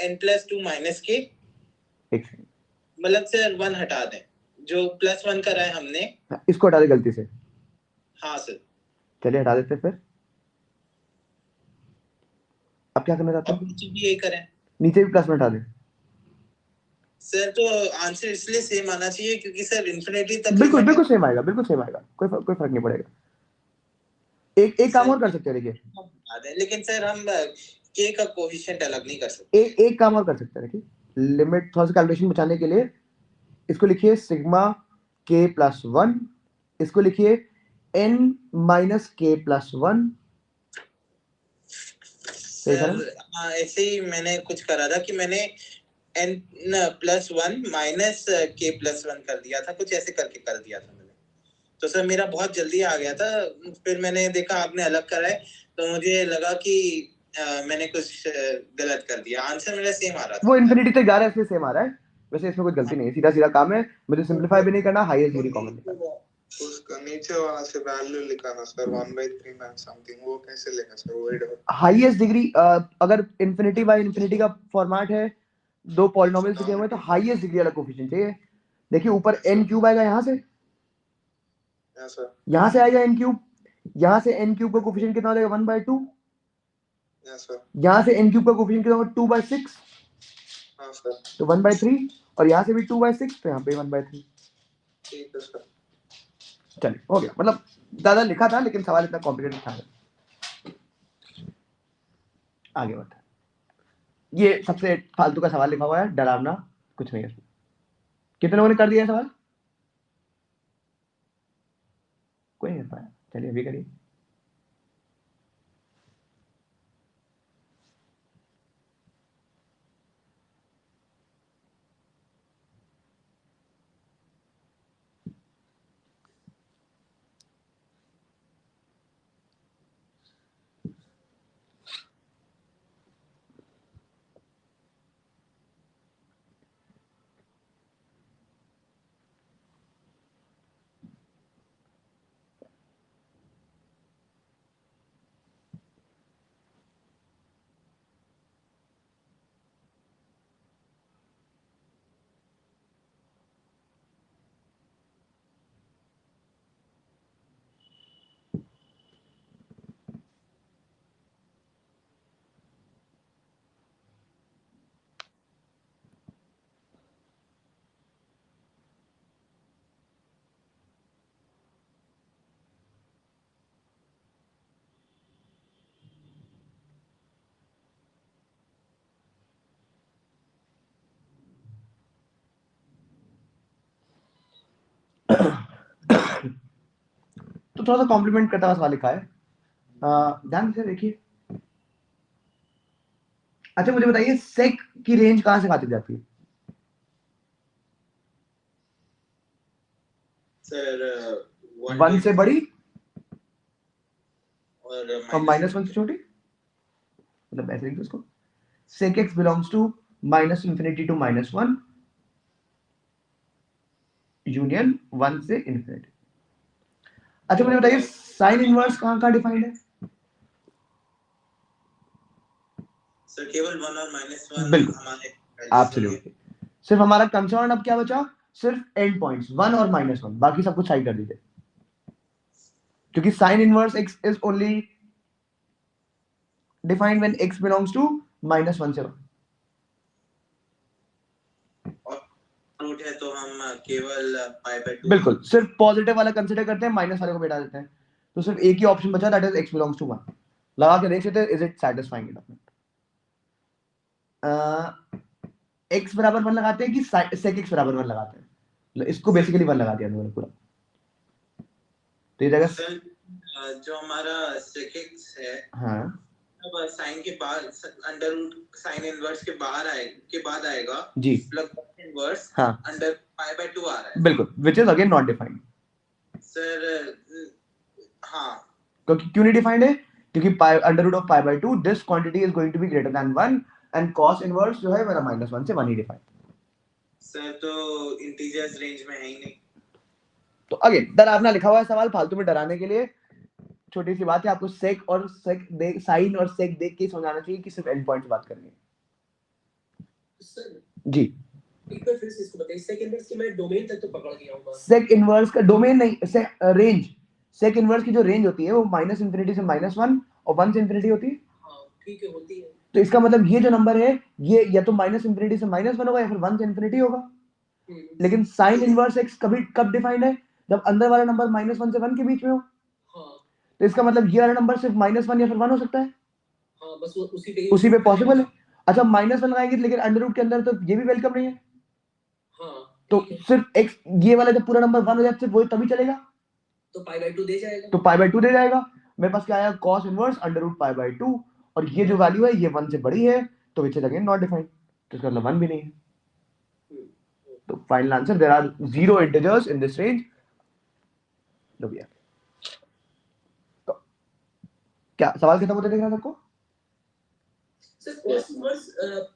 n plus 2 minus k, एक सेकंड, मतलब सर 1 हटा दें, जो प्लस 1 करा है हमने। इसको हटा दे गलती से। हाँ सर। चलिए हटा देते फिर। अब क्या करना चाहते अब हैं? नीचे भी यही करें नीचे भी प्लस में हटा दें। सर, तो आंसर इसलिए सेम आना चाहिए क्योंकि सर इन्फिनिटी तक बिल्कुल सेम आएगा, कोई फर्क नहीं पड़ेगा। एक काम और कर सकते हैं, देखिए। लेकिन सर हम k का कोएफिशिएंट अलग नहीं कर सकते। एक काम और कर सकते हैं, देखिए। लिमिट थोड़ा सा कैलकुलेशन बचाने के लिए इसको लिखिए सिग्मा k प्लस 1, इसको लिखिए n minus k plus 1। Sir ऐसे ही मैंने कुछ करा था कि मैंने n plus 1 minus k plus 1 कर दिया था, कुछ ऐसे करके कर दिया था मैंने। तो सर मेरा बहुत जल्दी आ गया था, फिर मैंने देखा आपने अलग करा है तो मुझे लगा कि मैंने कुछ गलत कर दिया। आंसर मेरा सेम आ रहा था। वो इन्फिनिटी तक जा रहा है इसलिए सेम आ रहा है, वैसे इसमें कोई गलती नहीं है, सीधा सीधा काम है, मुझे सिंपलीफाई भी नहीं करना, हाईएस्ट डिग्री कॉमन निकालना। उसका नीचे वाला से वैल्यू लिखा सर 1/3 में समथिंग, वो कैसे लेगा सर? वही डाउट। हाईएस्ट डिग्री अगर इन्फिनिटी बाय इन्फिनिटी का फॉर्मेट है, दो पॉलिनोमियल्स लिखे हुए हैं, तो हाईएस्ट डिग्री वाला कोफिशिएंट चाहिए। देखिए ऊपर n क्यूब आएगा, यहाँ से यहाँ से आएगा n क्यूब, यहाँ से n क्यूब का कोफिशिएंट कितना हो जाएगा 1/2, यहाँ से n क्यूब का कोफिशिएंट कितना होगा 2/6, तो 1/3, और यहाँ से भी 2/6, तो यहाँ पे 1/3। ठीक है सर। चलिए हो गया, मतलब ज्यादा लिखा था लेकिन सवाल इतना कॉम्प्लिकेटेड था। आगे बढ़ते हैं। ये सबसे फालतू का सवाल लिखा हुआ है, डरावना कुछ नहीं है इसमें। कितने लोगों ने कर दिया सवाल? कोई नहीं कर पाया, चलिए अभी करिए। तो थोड़ा सा कॉम्प्लीमेंट करता हुआ सवाल लिखा है, ध्यान से देखिए। अच्छा मुझे बताइए सेक की रेंज कहां से कहां तक जाती है? सर 1 से बड़ी और -1 से छोटी, मतलब ऐसे लिखो इसको, sec x belongs to -infinity to -1 union 1 से इन्फिनिटी। अच्छा मुझे बताइए साइन इनवर्स कहां कहां डिफाइंड है? सर केवल 1 और -1 बिल्कुल, हमारे एब्सोल्युटली। सिर्फ हमारा कंसर्न अब क्या बचा, सिर्फ एंड पॉइंट्स 1 और -1, बाकी सब कुछ सही कर दीजिए, क्योंकि sine inverse x is only defined when x belongs to -1 से 1। रूट है तो हम केवल π/2 बिल्कुल, सिर्फ पॉजिटिव वाला कंसीडर करते हैं, माइनस वाले को बेटा देते हैं, तो सिर्फ एक ही ऑप्शन बचा, that is x belongs to 1। लगा के देख सकते हैं, is it satisfying enough? x बराबर 1 लगाते हैं कि sec x बराबर 1 लगाते हैं? इसको बेसिकली 1 लगा दिया मैंने पूरा, तो ये जगह जो हमारा sec x है, हाँ अब साइन के बाद अंडर रूट साइन इनवर्स के बाद आएगा जी, प्लस इनवर्स हाँ अंडर π/2 आ रहा है। बिल्कुल, which is again not defined. Sir हाँ, क्यों नहीं डिफाइंड है? क्योंकि under root of π/2 this quantity is going to be greater than 1 and cos inverse जो है मेरा -1 से 1 ही डिफाइंड। सर तो इंटीजर्स रेंज में है ही नहीं। तो अगेन डरावना लिखा हुआ है सवाल, फालतू में डराने के लिए। छोटी सी बात है, आपको सेक और सेक देख, साइन और सेक देख के समझाना चाहिए कि सिर्फ एंड पॉइंट बात करनी है। सर जी एक बार फिर से इसको बताइए, सेक इनवर्स की मैं डोमेन तक तो पकड़ गया हूं। सेक इनवर्स का डोमेन नहीं, रेंज, सेक इनवर्स की जो रेंज होती है वो -∞ से -1 और 1 से इन्फिनिटी होती है। हाँ ठीक है, होती है। तो इसका मतलब ये जो नंबर है ये या तो -∞ से -1 होगा या फिर 1 से इन्फिनिटी होगा। लेकिन साइन इनवर्स x कभी कब डिफाइंड है? जब अंदर वाला नंबर -1 से 1 के बीच में हो। हाँ तो इसका मतलब ये वाला नंबर सिर्फ -1 या फिर 1 हो सकता है। हाँ, बस वो उसी पे पॉसिबल है। अच्छा -1 लगाएंगे लेकिन अंडर रूट के अंदर तो ये भी वेलकम नहीं है। हाँ तो सिर्फ x, ये वाला जब पूरा नंबर 1 हो जाए सिर्फ वो तभी चलेगा, तो π/2 दे जाएगा। तो π/2 दे जाएगा। मेरे पास क्या आया, cos इनवर्स अंडर रूट π/2, और ये जो वैल्यू है ये 1 से बड़ी है, तो which is again not defined, तो इसका मतलब 1 भी नहीं है। तो final answer, there are 0 integers in this range जो भी है। तो क्या सवाल खत्म होते देख रहा सबको? Sir cos inverse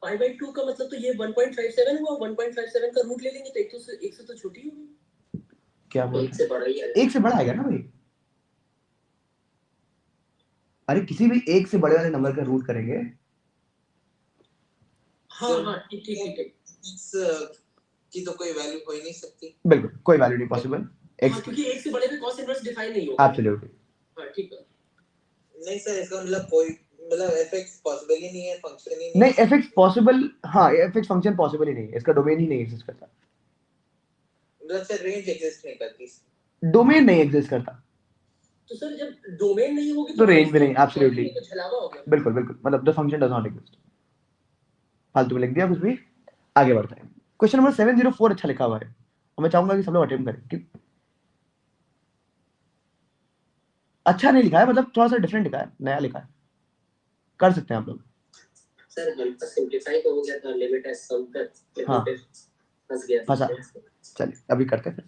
pi by 2 का मतलब तो ये 1.57 हुआ, 1.57 का रूट ले लेंगे तो एक से तो छोटी होगी। क्या बोल एक से बड़ा ही है। एक से बड़ा आएगा ना भाई? अरे किसी भी एक से बड़े वाले नंबर का रूट करेंगे। हाँ ठीक ठीक ठीक। की तो कोई वैल्यू हो ही नहीं सकती। बिल्कुल कोई वैल्यू नहीं पॉसिबल। हाँ, क्योंकि एक से बड़े में cos इनवर्स डिफाइन नहीं होगा। एब्सोल्युटली। हाँ ठीक है। नहीं सर, इसका मतलब कोई मतलब fx पॉसिबल ही नहीं है, फंक्शन ही नहीं है। fx पॉसिबल, हाँ fx फंक्शन पॉसिबल ही नहीं है, इसका डोमेन ही नहीं एग्जिस्ट करता। मतलब सर रेंज एग्जिस्ट नहीं करती। डोमेन नहीं एग्जिस्ट करता तो सर जब डोमेन नहीं होगी तो रेंज भी नहीं। एब्सोल्युटली तो छलावा हो गया। बिल्कुल बिल्कुल, मतलब the function does not exist. फालतू में लिख दिया कुछ भी। आगे बढ़ते हैं। क्वेश्चन नंबर 704 अच्छा लिखा हुआ है और मैं चाहूंगा कि सब लोग अटेम्प्ट करें। क्यों अच्छा नहीं लिखा है, मतलब थोड़ा सा डिफरेंट लिखा है, नया लिखा है, कर सकते हैं आप लोग। सर हल्का सिंपलीफाई हो गया था, लिमिट एज सम तक। हाँ फंस गया। फंसा। चलिए अभी करते हैं फिर।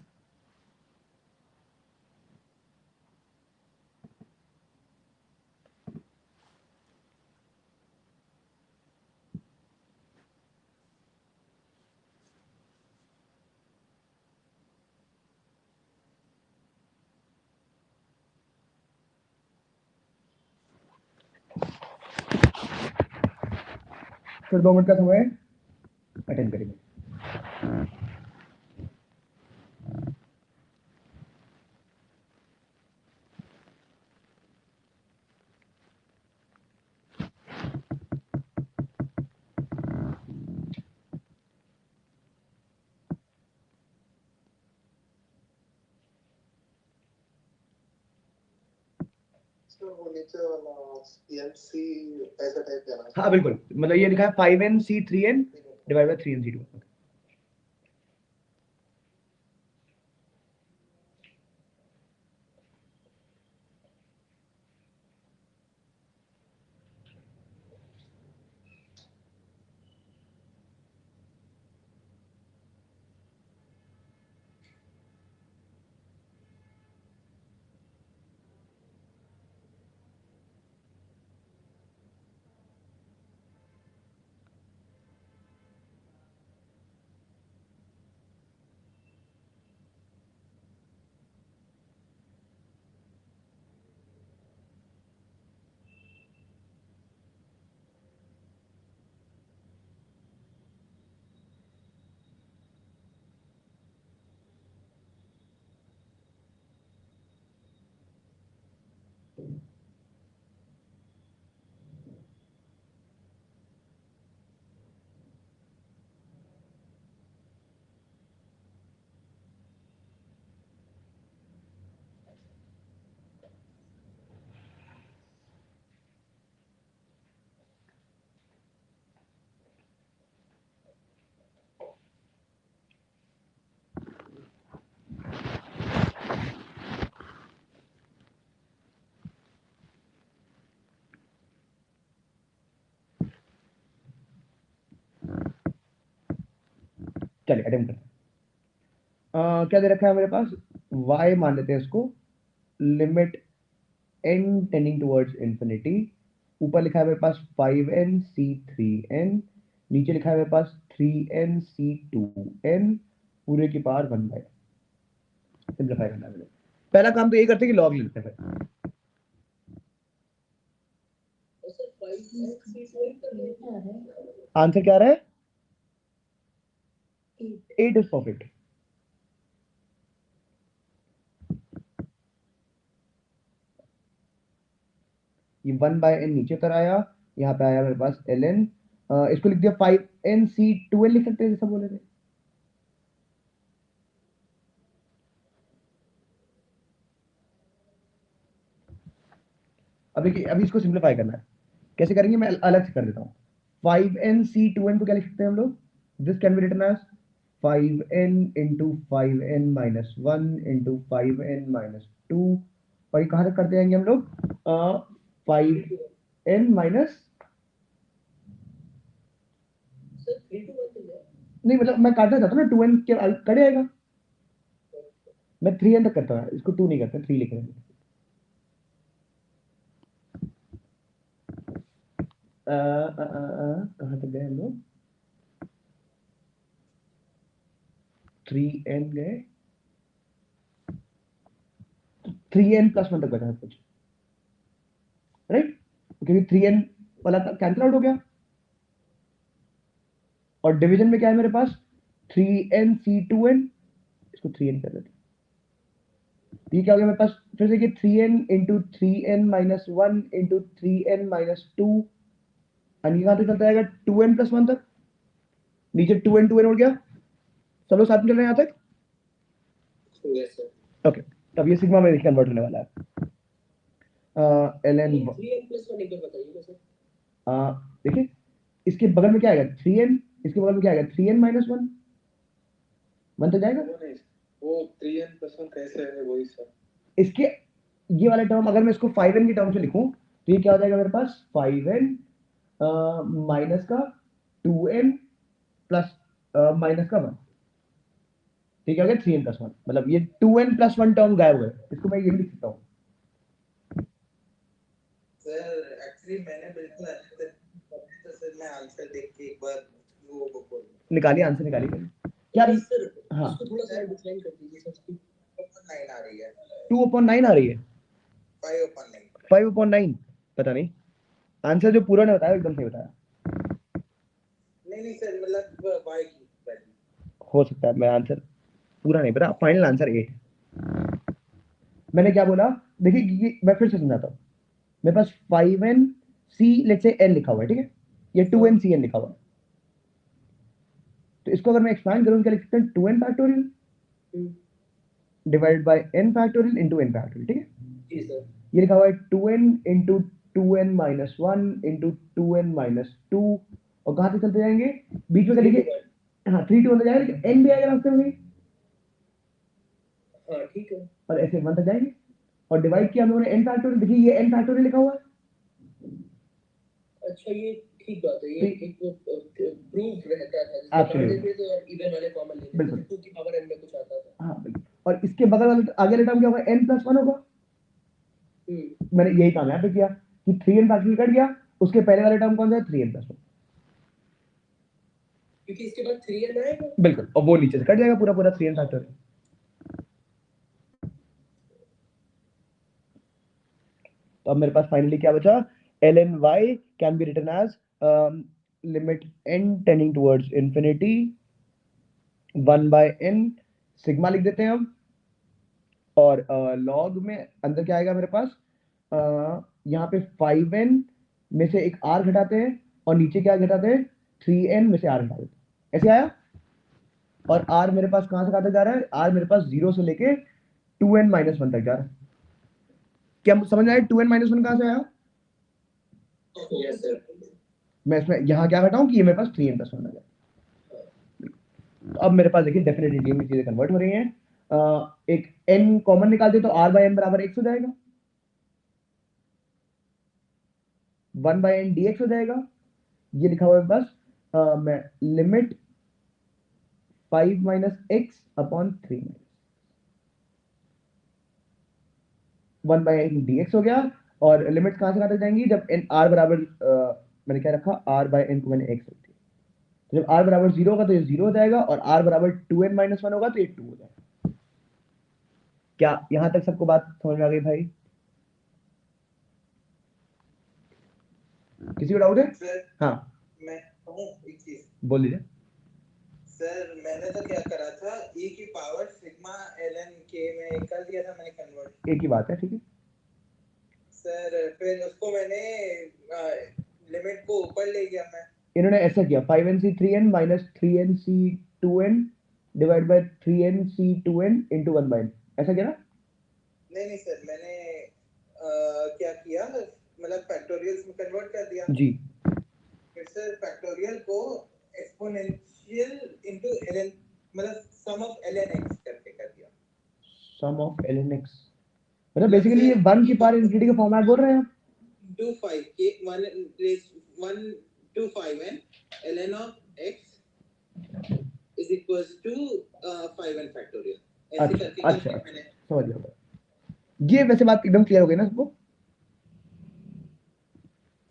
फिर 2 मिनट का समय अटेंड करेंगे। सर वो नीचे वाला CNC ऐसा टाइप है ना? हाँ बिल्कुल, मतलब ये लिखा है 5nc3n divide by 3n c2। चलिए अटेम्प्ट करते हैं। क्या दे रखा है मेरे पास? y मान लेते हैं इसको, limit n tending towards infinity. ऊपर लिखा है मेरे पास 5nc3n, नीचे लिखा है मेरे पास 3nc2n पूरे की पावर 1 बाय। सिंप्लीफाई करना है मेरे। पहला काम तो ये करते हैं कि लॉग ले लेते हैं। आंसर क्या आ रहा है? 8 इज परफेक्ट। ये 1 बाय n नीचे कर आया, यहाँ पे आया मेरे पास ln। इसको लिख दिया 5nc2n, लिख सकते हैं जैसा बोले थे। अभी इसको सिंप्लीफाई करना है। कैसे करेंगे मैं अलग से कर देता हूँ। 5nc2n को क्या लिख सकते हैं हम लोग? This can be written as 5n into 5n minus 1 into 5n minus 2। और ये कहाँ तक करते जाएंगे हम लोग? 5n माइनस, नहीं मतलब मैं काटना चाहता हूँ ना, 2n के कट जाएगा। मैं 3n तक करता हूँ, इसको 2 नहीं करता, 3 लिख रहे हैं। कहाँ तक गए हम लोग? 3n गए, 3n + 1 तक बचा है कुछ, राइट? क्योंकि 3n वाला कैंसिल आउट हो गया, और डिवीजन में क्या है मेरे पास? 3n C2n, इसको 3n कर देते हैं। ये क्या हो गया मेरे पास? फिर से कि 3n × 3n - 1 × 3n - 2, और ये कहाँ तक चलता जाएगा? 2n + 1 तक। नीचे 2n 2n उड़ गया। सब लोग साथ में चल रहे हैं यहाँ तक? Yes sir. ओके, अब ये सिग्मा में कन्वर्ट होने वाला है। ln 3n + 1 एक बार बताइए सर। देखिए, इसके बगल में क्या आएगा? 3n, इसके बगल में क्या आएगा? 3n - 1, 1 तक जाएगा। वो 3n + 1 कैसे है वही सर? इसके ये वाला टर्म अगर मैं इसको 5n की टर्म से लिखूं तो ये क्या हो जाएगा मेरे पास? 5n माइनस का 2n प्लस माइनस का 1, ठीक है? 3n + 1, मतलब ये 2n + 1 टर्म गायब हुए, इसको मैं ये लिख सकता हूँ। सर एक्चुअली मैंने बिल्कुल ऐसे तो सर मैं आंसर देख के एक बार वो बोल निकालिए, आंसर निकालिए क्या? सर हाँ, इसको थोड़ा सा डिफाइन कर दीजिए सर। 2/9 आ रही है, 2/9 आ रही है, 5/9। 5/9, पता नहीं। आंसर जो पूरा नहीं बताया, एकदम सही बताया। नहीं सर, मतलब y की वैल्यू हो सकता है, मैं आंसर पूरा नहीं पता, फाइनल आंसर 8। मैंने क्या बोला? देखिए, ये मैं फिर से समझाता हूँ। मेरे पास 5n C let's say n लिखा हुआ है, ठीक है? ये 2n Cn लिखा हुआ है, तो इसको अगर मैं एक्सपैंड करूँ क्या लिख सकते हैं? 2n factorial divide by n factorial into n factorial, ठीक है? जी सर। ये लिखा हुआ है 2n × 2n - 1 × 2n - 2, और कहाँ से चलते जाएंगे? बीच में लिखिए, हाँ 3 2 अंदर जाएगा, लेकिन n भी आएगा रास्ते में, हाँ ठीक है। और ऐसे 1 तक जाएंगे, और डिवाइड किया हम लोगों ने n फैक्टोरियल, देखिए ये n फैक्टोरियल लिखा हुआ है। अच्छा, ये ठीक बात है, ये एक प्रूफ रहता था जिसमें Absolutely. लेते थे और इवन वाले कॉमन लेते बिल्कुल। थे, 2 की पावर n में कुछ आता था। हाँ बिल्कुल, और इसके बगल वाले आगे वाले टर्म क्या होगा? n + 1 होगा। मैंने यही काम यहाँ पे किया कि 3n फैक्टोरियल कट गया, उसके पहले वाले टर्म कौन सा है? 3n + 1, क्योंकि इसके बाद 3n आएगा। बिल्कुल, और वो नीचे से कट जाएगा पूरा पूरा 3n फैक्टोरियल। तो अब मेरे पास फाइनली क्या बचा? ln y can be written as limit n tending towards infinity 1/n, sigma लिख देते हैं हम, और लॉग में अंदर क्या आएगा मेरे पास? यहाँ पे 5n में से एक r घटाते हैं, और नीचे क्या घटाते हैं? 3n में से r घटा देते हैं, ऐसे आया। और r मेरे पास कहाँ से कहाँ तक जा रहा है? r मेरे पास 0 से लेके 2n - 1 तक जा रहा है। क्या समझ आया? 2n - 1 कहाँ से आया? Yes sir. मैं इसमें यहाँ क्या घटाऊं कि ये मेरे पास 3n + 1 आ जाए। तो अब मेरे पास देखिए डेफिनेटली में चीजें कन्वर्ट हो रही हैं। एक n कॉमन निकालते तो r/n बराबर x हो जाएगा, 1/n dx हो जाएगा। ये लिखा हुआ है बस, मैं limit 5 - x upon 3 1/n dx हो गया। और लिमिट कहाँ से कहाँ तक जाएंगी? जब n r बराबर मैंने क्या रखा? r/n को मैंने x रखी, तो जब r बराबर 0 होगा तो ये 0 हो जाएगा, और r बराबर 2n - 1 होगा तो ये 2 हो जाएगा। क्या यहां तक सबको बात समझ में आ गई भाई? किसी को डाउट है? सर हाँ मैं कहूँ एक चीज। बोल लीजिए। सर मैंने तो क्या करा था, e की पावर सिग्मा ln k में कर दिया था मैंने कन्वर्ट। एक ही बात है, ठीक है? सर फिर उसको मैंने लिमिट को ऊपर ले गया मैं। इन्होंने ऐसा किया 5nc3n - 3nc2n divide by 3nc2n into 1/n, ऐसा किया ना? नहीं सर, मैंने क्या किया, मतलब फैक्टोरियल्स में कन्वर्ट कर दिया जी। फिर सर फैक्टोरियल को एक्सपोनेंशियल इनटू ln, मतलब सम ऑफ ln x करके कर दिया। सम ऑफ ln x, मतलब बेसिकली ये 1 की पावर इंफिनिटी का फॉर्मेट बोल रहे हैं आप? 2 5 k 1 to 5n ln of x is equals to 5n factorial ऐसे अच्छा करके अच्छा करके अच्छा, मैंने समझ गया। ये वैसे बात एकदम क्लियर हो गई ना सबको?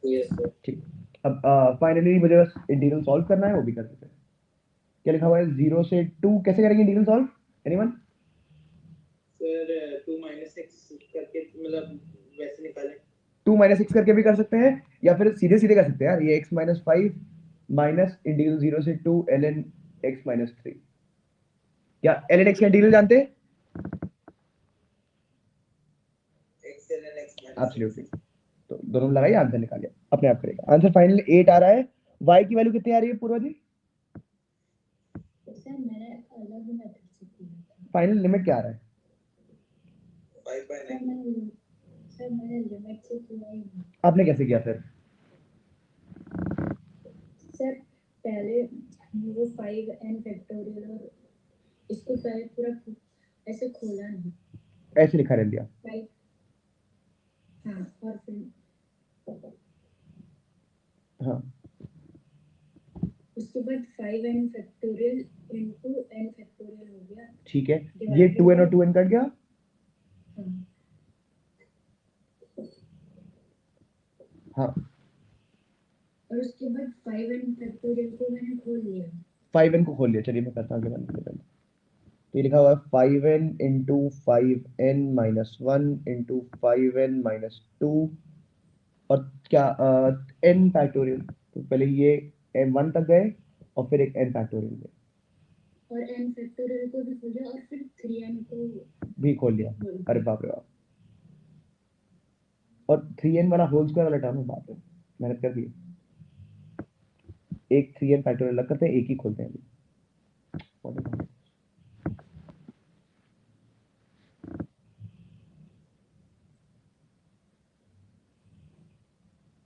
Yes sir. ठीक। अब फाइनली मुझे बस इंटीग्रल सॉल्व करना है, वो भी कर देते हैं। क्या लिखा हुआ है? 0 से 2 कैसे करेंगे integral solve? Anyone? Sir 2 - x करके मतलब वैसे निकालें। 2 - x करके भी कर सकते हैं, या फिर सीधे सीधे कर सकते हैं यार। ये x - 5 माइनस इंटीग्रल 0 से 2 ln x - 3। क्या ln x का इंटीग्रल जानते हैं? x ln x - 6। एब्सोल्युटली। तो दोनों में लगाइए, आंसर निकालिए, अपने आप करेगा। आंसर फाइनल 8 आ रहा है। y की वैल्यू कितनी आ रही है पूर्वा जी? सर मैंने अलग मेथड से किया था। फाइनल लिमिट क्या आ रहा है? 5/9। सर मैंने लिमिट से किया ही नहीं। आपने कैसे किया फिर? सर पहले वो 5n फैक्टोरियल और इसको पहले पूरा ऐसे खोला नहीं। ऐसे लिखा रह दिया। 5 हाँ, और फिर हाँ उसके बाद 5n factorial into n factorial हो गया। ठीक है, ये 2n और 2n कट गया। हाँ, हाँ, और उसके बाद 5n फैक्टोरियल को मैंने खोल लिया। 5n को खोल लिया। चलिए मैं करता हूँ आगे बनने पहले। तो ये लिखा हुआ है 5n into 5n minus 1 into 5n minus 2 और क्या n फैक्टोरियल। तो पहले ये n1 तक गए और फिर एक n फैक्टोरियल गए, और n फैक्टोरियल को भी खोल लिया और फिर 3n को भी खोल लिया। अरे बाप रे बाप। और 3n वाला होल स्क्वायर वाला टर्म है, बाप रे, मेहनत कर दी। एक 3n फैक्टोरियल अलग करते हैं, एक ही खोलते हैं अभी।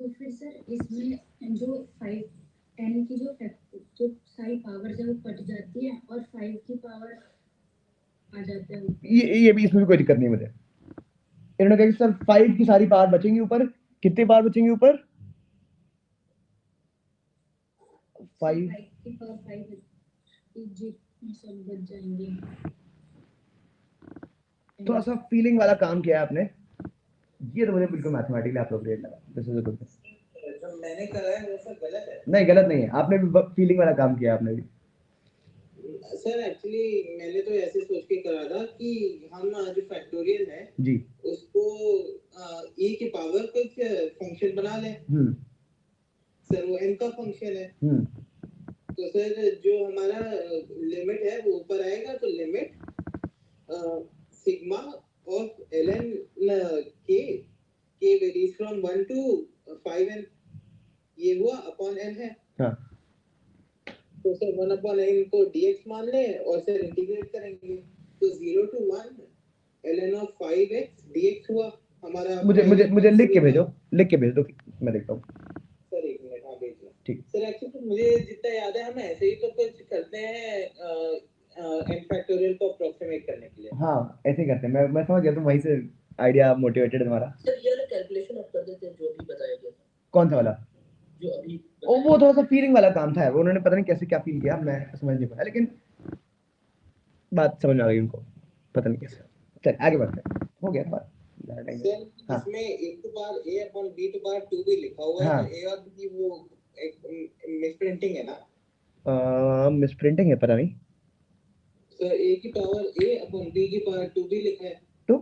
तो फिर सर इसमें जो 5n की जो सारी पावर्स है वो कट जाती है और 5 की पावर आ जाता है ऊपर। ये भी, इसमें भी कोई दिक्कत नहीं है मुझे। इन्होंने कहा कि सर 5 की सारी पावर बचेंगी ऊपर। कितनी पावर बचेंगी ऊपर? 5। 5 की पावर 5 जी सब बच जाएंगे। थोड़ा सा फीलिंग वाला काम किया है आपने। ये तो मुझे बिल्कुल मैथमेटिकली अप्रोप्रिएट लगा। This is a good thing. जो मैंने करा है वो सर गलत है। नहीं, गलत नहीं है, आपने भी फीलिंग वाला काम किया आपने भी। सर एक्चुअली मैंने तो ऐसे सोच के करा था कि हम जो फैक्टोरियल है जी। उसको e की पावर कुछ फंक्शन बना लें। सर वो n का फंक्शन है। तो सर जो हमारा लिमिट है वो ऊपर आएगा तो limit sigma of ln k varies from 1 to 5n ये हुआ अपॉन n है। हाँ, तो सर 1 अपॉन n को dx मान लें और सर इंटीग्रेट करेंगे तो 0 to 1 ln of 5x dx हुआ हमारा। मुझे मुझे मुझे लिख के भेजो, लिख के भेज दो, मैं देखता हूँ। सर एक मिनट, हाँ भेज दो। ठीक। सर एक्चुअली तो मुझे जितना याद है हम ऐसे ही तो कुछ करते हैं n फैक्टोरियल को अप्रोक्सीमेट करने के लिए। हाँ, ऐसे ही करते हैं। मैं समझ गया, तुम वहीं से आइडिया मोटिवेटेड है तुम्हारा। सर ये वाला कैलकुलेशन आप कर देते हैं जो अभी बताया गया था, कौन सा वाला? जो अभी वो थोड़ा सा फीलिंग वाला काम था, वो उन्होंने पता नहीं कैसे क्या फील किया, मैं समझ नहीं पाया, लेकिन बात समझ में आ गई उनको, पता नहीं कैसे। चल आगे बढ़ते हैं, हो गया बात। सर हाँ इसमें a to power a upon b to power 2 भी लिखा हुआ है। हाँ। तो a और b की वो एक मिसप्रिंटिंग है ना? मिसप्रिंटिंग है, पता नहीं। सर a की पावर a upon b की पावर 2 भी लिखा है। तो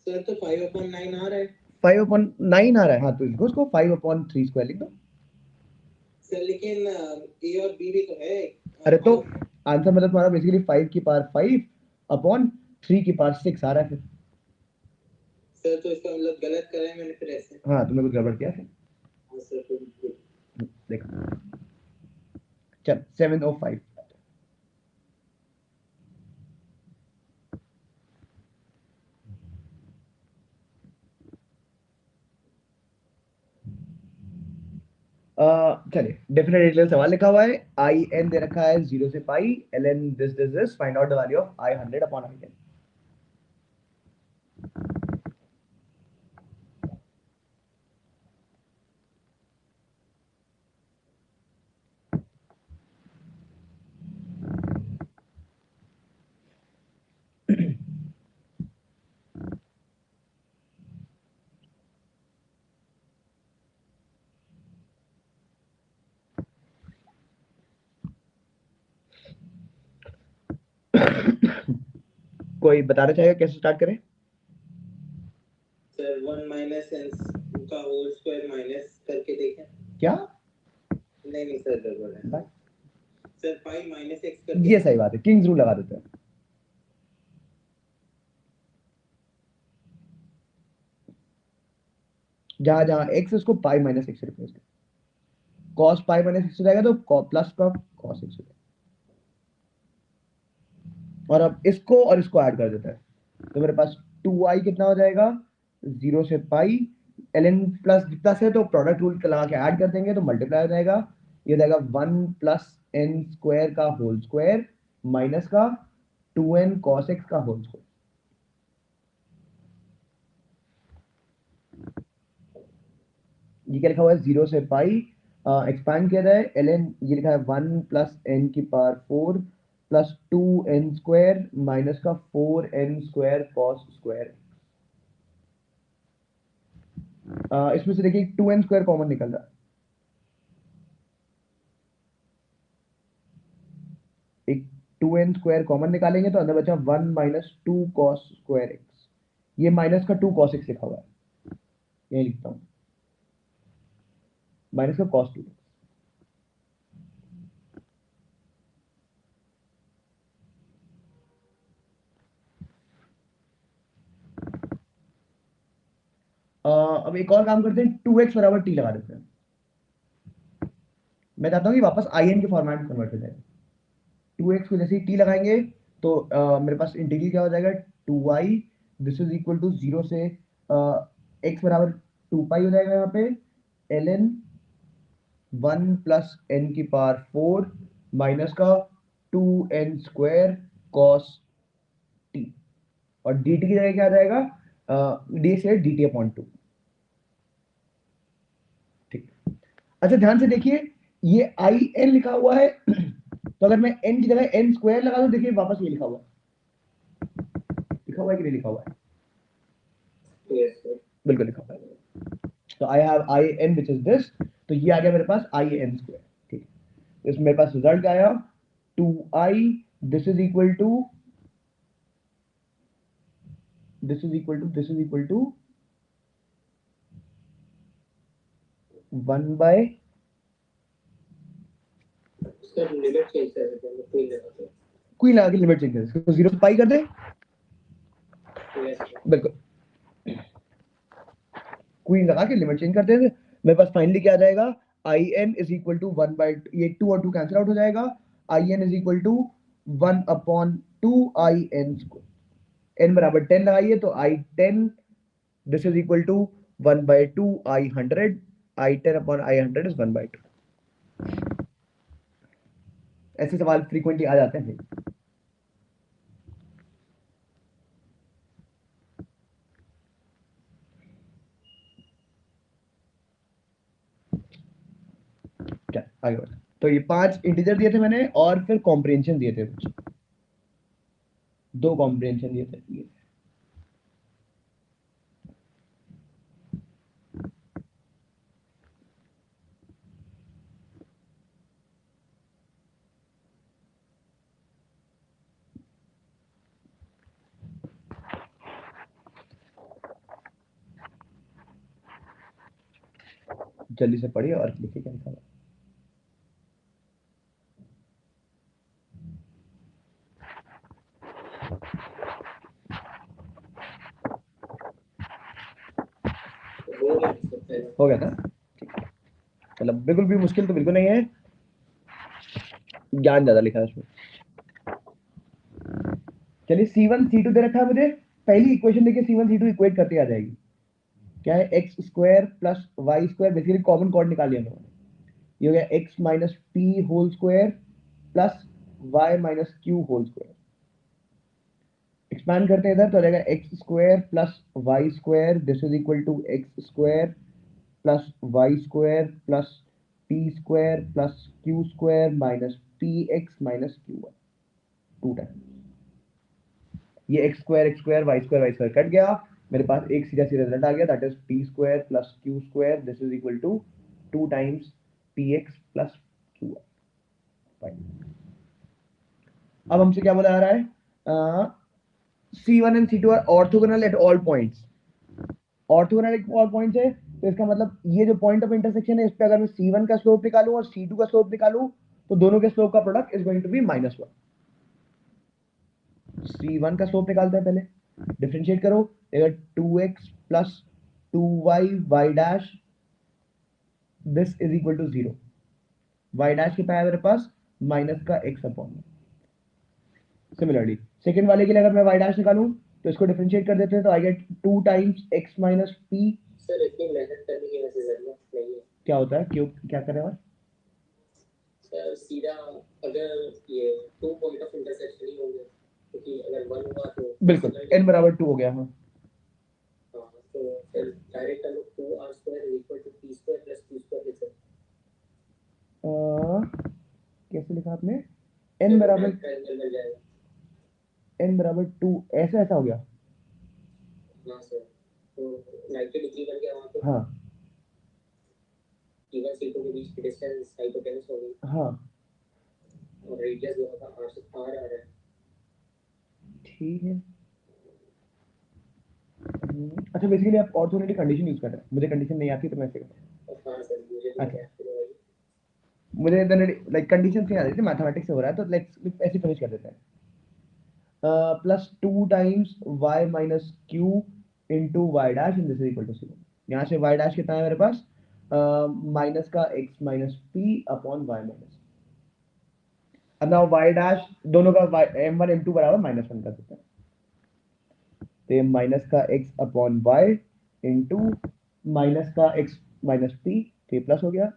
सर तो 5 upon 9 आ रहा है। 5/9 आ रहा है। हाँ, तो लिखो उसको 5/3 स्क्वायर लिख दो। सर लेकिन a और b भी तो है। अरे तो आंसर मतलब तुम्हारा बेसिकली 5 की पावर 5/3 की पावर 6 आ रहा है फिर। सर तो इसका मतलब गलत करा है मैंने फिर ऐसे। हाँ, तुमने कुछ गड़बड़ किया फिर। हाँ सर तो देखो, चल 7/5। चलिए, डेफिनेट इंटीग्रल सवाल लिखा हुआ है। आई एन दे रखा है 0 से pi L N this find out the value of I 100/i n। कोई बताना चाहेगा कैसे स्टार्ट करें? सर 1 माइनस n का होल स्क्वायर माइनस करके देखें। क्या? नहीं सर गड़बड़ है बात सर। 5 माइनस x करके ये सही बात है, किंग्स रूल लगा देते हैं। जहां जहां x उसको पाई माइनस x से रिप्लेस कर, cos पाई माइनस x हो जाएगा तो प्लस का cos x हो जाएगा। और अब इसको और इसको ऐड कर देता है तो मेरे पास 2i कितना हो जाएगा 0 से पाई ln प्लस प्लस है तो प्रोडक्ट रूल लगा के ऐड कर देंगे तो मल्टीप्लाई हो जाएगा। ये हो जाएगा 1 प्लस n स्क्वायर का होल स्क्वायर माइनस का 2n cos x का होल स्क्वायर। ये क्या लिखा हुआ है 0 से पाई एक्सपैंड किया जाए ln ये लिखा है 1 प्लस n की power 4 plus 2n square minus का 4n स्क्वायर cos स्क्वायर। इसमें से देखिए 2n स्क्वायर कॉमन निकल रहा है, एक 2n स्क्वायर कॉमन निकालेंगे तो अंदर बचा 1 माइनस 2 cos स्क्वायर x। ये माइनस का 2 cos x लिखा हुआ है, यही लिखता हूँ माइनस का cos 2x। अब एक और काम करते हैं 2x बराबर t लगा देते हैं। मैं चाहता हूँ कि वापस in के फॉर्मेट में कन्वर्ट हो जाए। 2x को जैसे ही t लगाएंगे तो मेरे पास इंटीग्रल क्या हो जाएगा 2i this is equal to 0 से x बराबर 2 पाई हो जाएगा यहाँ पे ln 1 प्लस n की पावर 4 माइनस का 2n स्क्वायर cos t और dt की जगह क्या आ जाएगा d से dt अपॉन 2। ठीक, अच्छा ध्यान से देखिए ये आई एन लिखा हुआ है तो अगर मैं n की जगह n स्क्वायर लगा दूं देखिए वापस ये लिखा हुआ है कि नहीं लिखा हुआ है? यस सर बिल्कुल लिखा हुआ है। तो I have I N which is this, तो ये आ गया मेरे पास आई एन स्क्वायर। ठीक है, इसमें मेरे पास रिजल्ट आया 2i this is equal to this is equal to this is equal to 1 by sir limit change कर देते हैं कोई लगा दो। कोई लगा के लिमिट चेंज कर इसको 0 से पाई कर दे। यस सर बिल्कुल क्वीन लगा के लिमिट चेंज कर देंगे। मेरे पास फाइनली क्या आ जाएगा I N is equal to 1 by ये 2 और 2 कैंसिल आउट हो जाएगा। I N is equal to 1 upon 2 I N square. N बराबर 10 लगाइए तो I 10 this is equal to 1 by 2 I 100 I 10 upon I 100 is 1 by 2। ऐसे सवाल फ्रीक्वेंटली आ जाते हैं। क्या आगे बढ़ा तो ये 5 इंटीजर दिए थे मैंने और फिर कॉम्प्रिहेंशन दिए थे कुछ 2 कॉम्प्रिहेंशन दिए थे ये। जल्दी से पढ़िए और लिखिए क्या लिखा हुआ है। हो गया था मतलब बिल्कुल भी मुश्किल तो बिल्कुल नहीं है, ज्ञान ज्यादा लिखा है उसमें। चलिए C1 C2 दे रखा है मुझे, पहली इक्वेशन देखिए C1 C2 इक्वेट करते आ जाएगी। क्या है X square plus Y square, basically common chord निकाल लिया मैंने। ये हो गया X minus P whole square plus Y minus Q whole square. Expand करते हैं इधर तो हो जाएगा X square plus Y square this is equal to X square plus Y square plus P square plus Q square minus P X minus Q Y 2 time. ये X square Y square cut गया, मेरे पास एक सीधा सीधा result आ गया that is P square plus Q square this is equal to 2 times P X plus Q Y. अब हमसे क्या बोला जा रहा है C1 and C2 are orthogonal at all points. Orthogonal at all points है, तो इसका मतलब ये जो पॉइंट ऑफ इंटरसेक्शन है, इस पे अगर मैं C1 का स्लोप निकालूं और C2 का स्लोप निकालूं, तो दोनों के स्लोप का product is going to be -1. C1 का स्लोप निकालते हैं पहले, डिफरेंशिएट करो, अगर 2x plus 2y y dash this is equal to 0. y dash के पाया मेरे पास माइनस का x अपॉन. सिमिलरली सेकंड वाले के लिए अगर मैं y डैश निकालूं, तो इसको डिफरेंशिएट कर देते हैं, तो I gate 2 times x minus p. Sir इतनी मेहनत करने की वैसे जरूरत नहीं है. क्या होता है, क्यों, क्या कर रहे हैं? सर सीधा अगर ये 2 पॉइंट ऑफ इंटरसेक्शन ही होंगे, क्योंकि अगर 1 हुआ तो बिल्कुल n बराबर 2 हो गया. हाँ तो फिर डायरेक्ट हम 2r² equal to p² plus q² लिख सकते हैं. कैसे लिखा आपने? n बराबर ट्रायंगल बन जाएगा. n बराबर 2 ऐसा ऐसा हो गया. हाँ सर, तो 90 डिग्री बन गया वहाँ पे. हाँ C1 C2 के बीच की डिस्टेंस हाइपोटेनस हो गई. हाँ और रेडियस जो होगा r से r आ रहा है. ठीक है. अच्छा बेसिकली आप ऑर्थोगोनल कंडीशन यूज कर रहे हैं, मुझे कंडीशन नहीं आती तो मैं ऐसे करता हूं. हाँ सर, मुझे भी अच्छा. याद है. मुझे लाइक कंडीशन से आ रही थी, मैथमेटिक्स से हो रहा है, तो लेट्स ऐसे फिनिश कर देते हैं. Plus 2 times y minus Q into Y dash in this is equal to 0. यहाँ से y डैश कितना है मेरे पास? माइनस का x minus P upon Y minus. अब नाउ y डैश दोनों का m1 m2 बराबर -1 कर देते हैं, तो ये माइनस का x upon Y into minus का x माइनस पी, तो ये प्लस हो गया.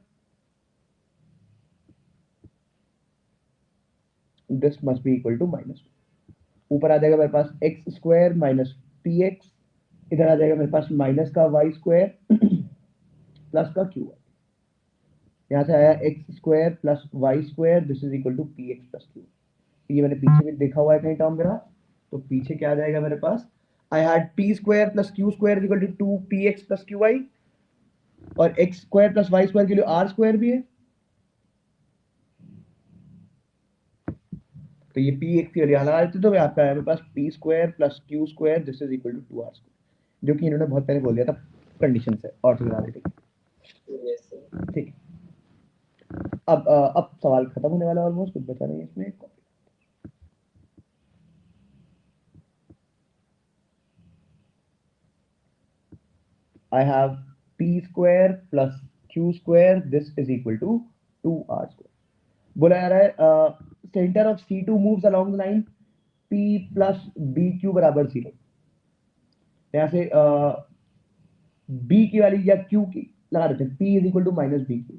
This must be equal to -1. ऊपर आ जाएगा मेरे पास X square minus P X, इधर आ जाएगा मेरे पास माइनस का वाई स्क्वायर प्लस का क्यू वाई. यहाँ से आया X square plus Y square, this is equal to P X plus Q. ये मैंने पीछे भी देखा हुआ है कहीं टर्म मेरा, तो पीछे क्या आ जाएगा मेरे पास? I had P square plus Q square equal to 2 P X plus Q Y, और X square plus Y square के लिए आर स्क्वायर भी है, तो ये पी एक्स की वैल्यू लगा देते, तो आपका है मेरे पास P square plus Q square this is equal to 2r square, जो कि इन्होंने बहुत पहले बोल दिया था कंडीशन से ऑर्थोगोनैलिटी. ठीक है. अब सवाल खत्म होने वाला है, ऑलमोस्ट कुछ बचा नहीं है इसमें. I have p square plus q square this is equal to 2r square. बोला जा रहा है centre of C2 moves along the line p plus bq बराबर 0. यहाँ से b की वाली या q की लगा देते हैं, p is equal to minus B Q,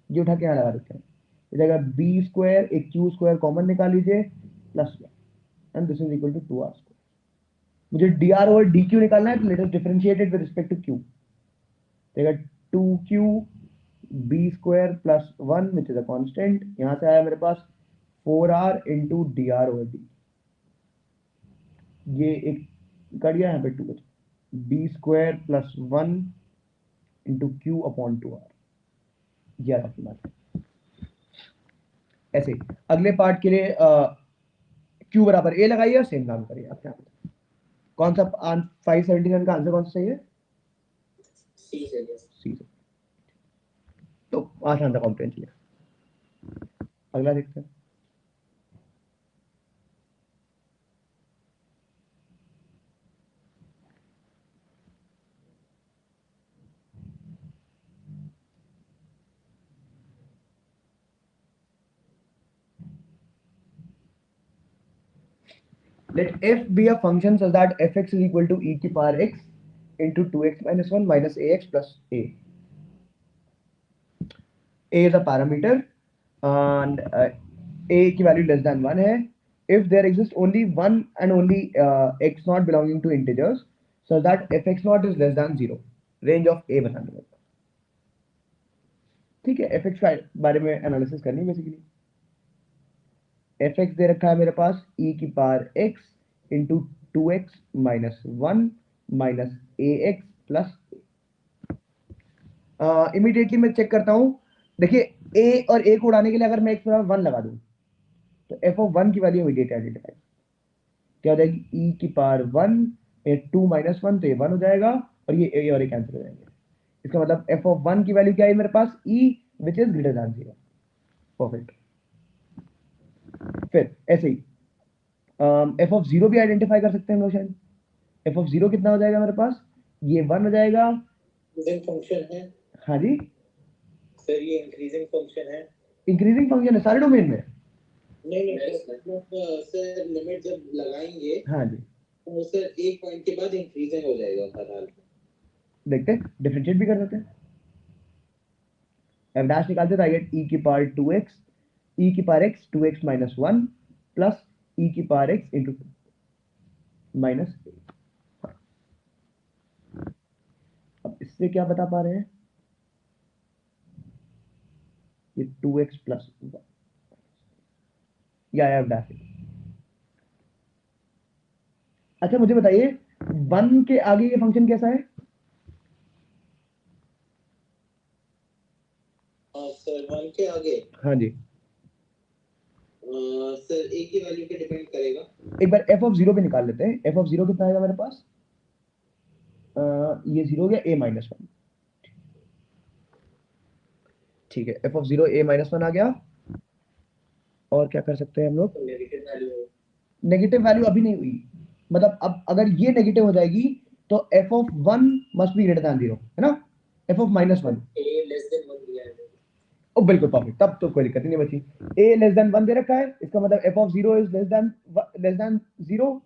ये उठा के यहाँ लगा देते हैं. इस जगह बी स्क्वायर एक क्यू स्क्वायर कॉमन निकाल लीजिए plus and this is equal to 2r square. मुझे dr ओवर dq निकालना है, तो let us differentiate it with respect to q. देखा 2q b square plus 1 which is a constant. यहाँ से आया मेरे पास 4r into D R over D, ये एक कट गया, यहाँ पे 2 बचा. b square plus 1 into Q upon 2r, ये आपकी बात है. ऐसे अगले पार्ट के लिए q बराबर a लगाइए और सेम काम करिए. आप क्या कौन सा 577 का आंसर कौन सा सही है? सी से. तो आसान था कॉम्प्रिहेंशन. अगला देखते हैं. Let f be a function such that fx is equal to e की power x into 2x minus 1 minus ax plus a. A is a parameter and a की value less than 1 है. If there exists only one and only x naught belonging to integers so that fx naught is less than 0. Range of a बताना है. ठीक है, fx के बारे में analysis करनी है बेसिकली. fx दे रखा है मेरे पास e की power x into 2x minus 1 minus ax plus. Immediately मैं चेक करता हूं. देखिए a और a को उड़ाने के लिए अगर मैं x बराबर 1 लगा दूं, तो f ऑफ 1 की वैल्यू इमीडिएट आइडेंटिफाई. क्या हो जाएगी, e की पावर 1, 2 माइनस 1 तो ये 1 हो जाएगा, और ये a और a कैंसिल हो जाएंगे। इसका मतलब f ऑफ 1 की वैल्यू क्या है मेरे पास, e which is greater than 0। Perfect. फिर ऐसे ही f ऑफ 0 भी आइडेंटिफाई कर सकते हैं हम लोग शायद। f ऑफ 0 कितना हो जाएगा मेरे पास, ये 1 हो जाएगा। इंक्रीजिंग फंक्शन है हाँ जी, सर, ये इंक्रीजिंग फंक्शन है। इंक्रीजिंग फंक्शन है सारे डोमेन में। नहीं सर, लिमिट जब लगाएंगे हाँ जी, तो सर एक पॉइंट के बाद इंक्रीजिंग हो जाएगा हर हाल में। देखते हैं डिफरेंशिएट भी कर सकते हैं। f डैश निकालते तो आई गेट e की पावर 2x, e की power x 2x minus 1 plus e की पावर x इंटू माइनस। अब इससे क्या बता पा रहे हैं, ये 2x प्लस या f डैश। अच्छा मुझे बताइए 1 के आगे ये फंक्शन कैसा है। सर 1 के आगे हाँ जी, सर a की वैल्यू पे डिपेंड करेगा। एक बार f ऑफ 0 पे निकाल लेते हैं। f ऑफ 0 कितना आएगा मेरे पास, ये 0 हो गया a माइनस 1। ठीक है, f ऑफ 0 a माइनस 1 आ गया। और क्या कर सकते हैं हम लोग, नेगेटिव वैल्यू नेगेटिव वैल्यू अभी नहीं हुई, मतलब अब अगर ये नेगेटिव हो जाएगी तो f of 1 must be greater than 0, है ना। f of minus 1 a less than 1 दिया है। ओ बिल्कुल परफेक्ट, तब तो कोई दिक्कत ही नहीं बची। a लेस देन 1 दे रखा है, इसका मतलब f of 0 is less than 0,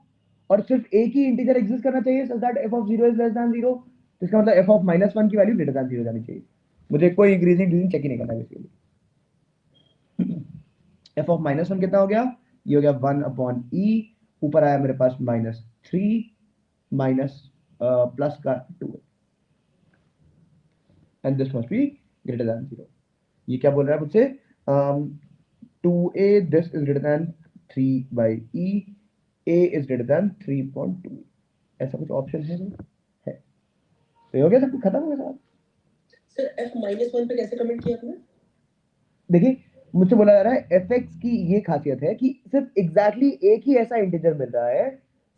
और सिर्फ एक ही इंटीजर एग्जिस्ट करना चाहिए so that f of 0 is less than 0। तो इसका मतलब f ऑफ माइनस 1 की वैल्यू ग्रेटर देन 0 जानी चाहिए। मुझे कोई इंक्रीजिंग चेक ही नहीं करना बेसिकली। f ऑफ माइनस 1 कितना हो गया, ये हो गया 1 अपॉन e, ऊपर आया मेरे पास माइनस 3 माइनस प्लस का 2, and this must B greater then 0। ये क्या बोल रहा है मुझसे, 2a this is greater than 3 by e, a is greater than 3.2, ऐसा कुछ ऑप्शन है है। तो ये हो गया, सब कुछ खत्म हो गया। सर f माइनस 1 पे कैसे कमेंट किया आपने? देखिए मुझसे बोला जा रहा है fx की ये खासियत है कि सिर्फ एग्जैक्टली एक ही ऐसा इंटीजर मिल रहा है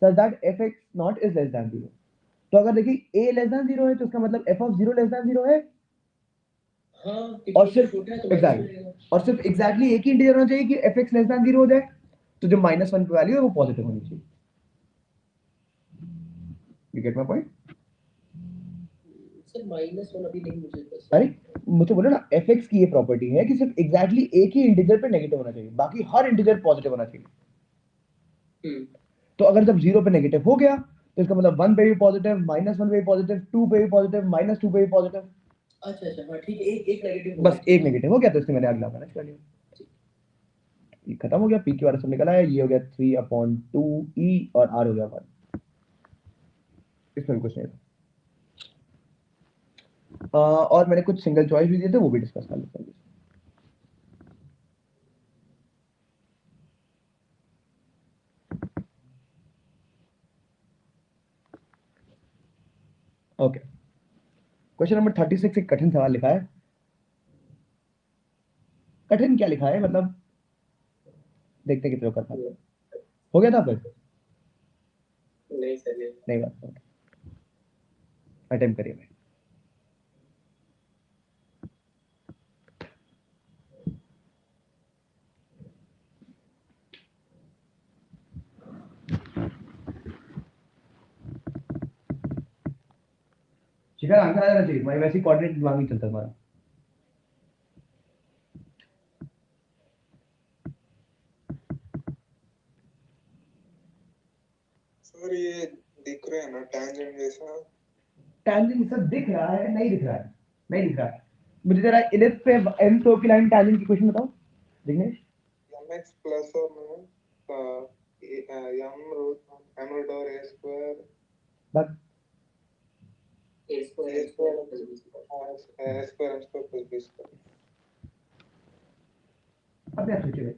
such that fx not is less than 0। तो अगर देखिए a लेस देन 0 है तो इसका मतलब f ऑफ 0 लेस देन 0 है। हाँ, और सिर्फ और सिर्फ एग्जैक्टली एक ही इंटीजर होना चाहिए कि fx लेस देन 0 हो जाए, तो जो माइनस 1 की वैल्यू है वो पॉजिटिव होनी चाहिए। You get my point. Sir minus 1 अभी नहीं मुझे बस। अरे मुझे बोलो ना, fx की ये प्रॉपर्टी है कि सिर्फ एग्जैक्टली एक ही इंटीजर पे नेगेटिव होना चाहिए, बाकी हर इंटीजर पॉजिटिव होना चाहिए। तो अगर जब 0 पे नेगेटिव हो गया तो इसका मतलब 1 पे भी पॉजिटिव, माइनस 1 पे भी पॉजिटिव, 2 पे भी पॉजिटिव, माइनस 2 पे भी पॉजिटिव। अच्छा हाँ ठीक है, एक नेगेटिव बस एक नेगेटिव हो गया तो इससे मैंने अगला मैनेज कर लिया। ये खत्म हो गया, पी की वाला सब निकला है, ये हो गया 3/2e और r हो गया 1। इसमें भी कुछ नहीं था। और मैंने कुछ सिंगल चॉइस भी दिए थे, वो भी डिस्कस कर लेते हैं। ओके, क्वेश्चन नंबर 36 एक कठिन सवाल लिखा है। कठिन क्या लिखा है मतलब, देखते कितने कर पाते हैं। हो गया था फिर नहीं सर, नहीं बात, अटेम्प्ट करिए भाई। शिखर आंसर आ जाना चाहिए, मैं वैसे ही कोऑर्डिनेट दिमाग में चलता हमारा। सर ये दिख रहा है ना टैंजेंट जैसा। टैंजेंट सब दिख रहा है, नहीं दिख रहा है, नहीं दिख रहा है मुझे। जरा इलिप्स पे एम फ्लो की लाइन टैंजेंट की क्वेश्चन बताओ Dignesh. mx plus or minus m root over a square बस a square m square plus b square। अब क्या सोचोगे,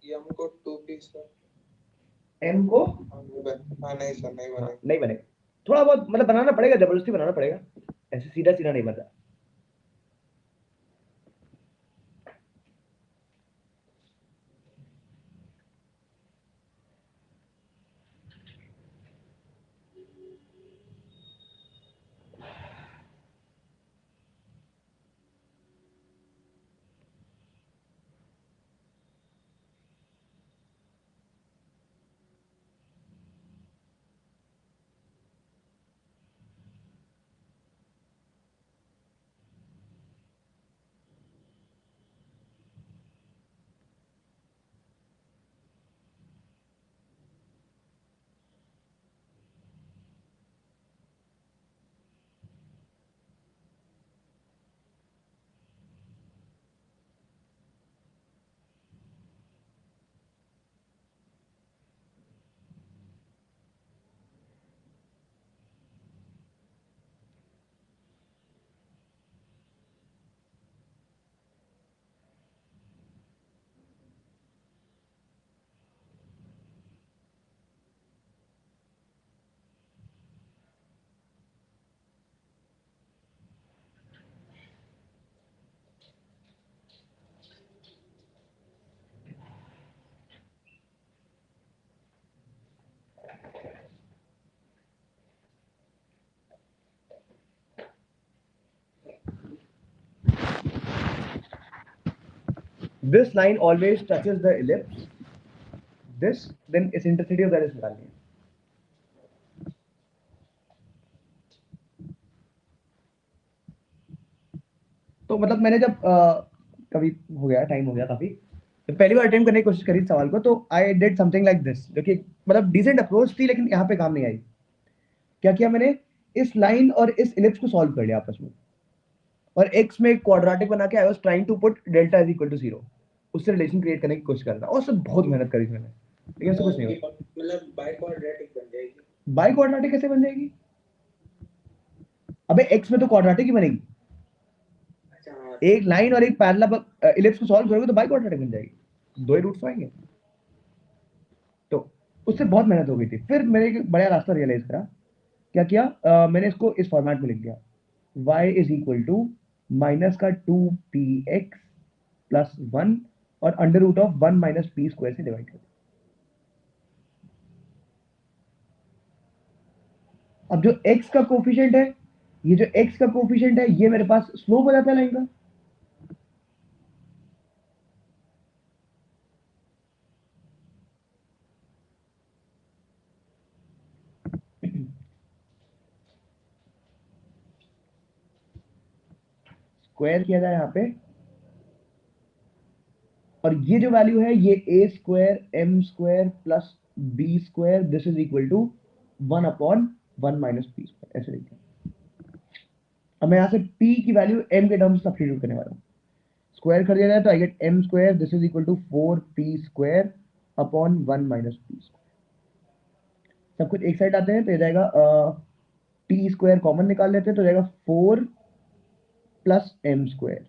m को 2p सर। एम को नहीं सर, नहीं बनेगा। नहीं बनेगा, थोड़ा बहुत मतलब बनाना पड़ेगा, जबरदस्ती बनाना पड़ेगा, ऐसे सीधा सीधा नहीं बनता। this line always touches the ellipse, this, then eccentricity of that is निकालनी है। तो मतलब मैंने जब कभी हो गया, टाइम हो गया काफी, तो पहली बार अटेम्प्ट करने की कोशिश करी इस सवाल को, तो I did something like this, जो कि मतलब डिसेंट अप्रोच थी, लेकिन यहाँ पे काम नहीं आई। क्या किया मैंने, इस लाइन और इस इलिप्स को सॉल्व कर लिया आपस में, और x में एक क्वाड्रेटिक बना के I was trying to put delta is equal to 0, उससे रिलेशन क्रिएट करने की कोशिश कर रहा था, और उससे बहुत मेहनत करी मैंने, लेकिन उससे कुछ नहीं हुआ। मतलब बाई क्वाड्रेटिक बन जाएगी। बाई क्वाड्रेटिक कैसे बन जाएगी? अबे x में तो क्वाड्रेटिक ही बनेगी। अच्छा हाँ, एक लाइन और एक पैरेलल इलिप्स को सॉल्व करोगे तो बाई क्वाड्रेटिक बन जाएगी, दो ही रूट्स आएंगे। तो उससे बहुत मेहनत हो गई थी। फिर मैंने एक बड़ा रास्ता रियलाइज करा। क्या किया, मैंने इसको इस फॉर्मेट में लिख दिया, y is equal to minus का 2px प्लस 1 और under root of 1 minus P square से डिवाइड कर दिया। अब जो x का कोफिशिएंट है, ये जो x का कोफिशिएंट है, ये मेरे पास स्लोप हो जाता है लाइन का। स्क्वायर किया जाए यहाँ पे, और ये जो वैल्यू है ये a square m square plus b square, this is equal to 1 upon 1 minus P square, ऐसे लिखते हैं। अब मैं यहाँ से p की वैल्यू m के टर्म्स सब्स्टिट्यूट करने वाला हूँ। स्क्वायर कर दिया जाए तो I get m square, this is equal to 4p square upon 1 minus P square. सब कुछ एक साइड आते हैं तो ये जाएगा p स्क्वायर कॉमन निकाल लेते हैं तो जाएगा 4 plus m square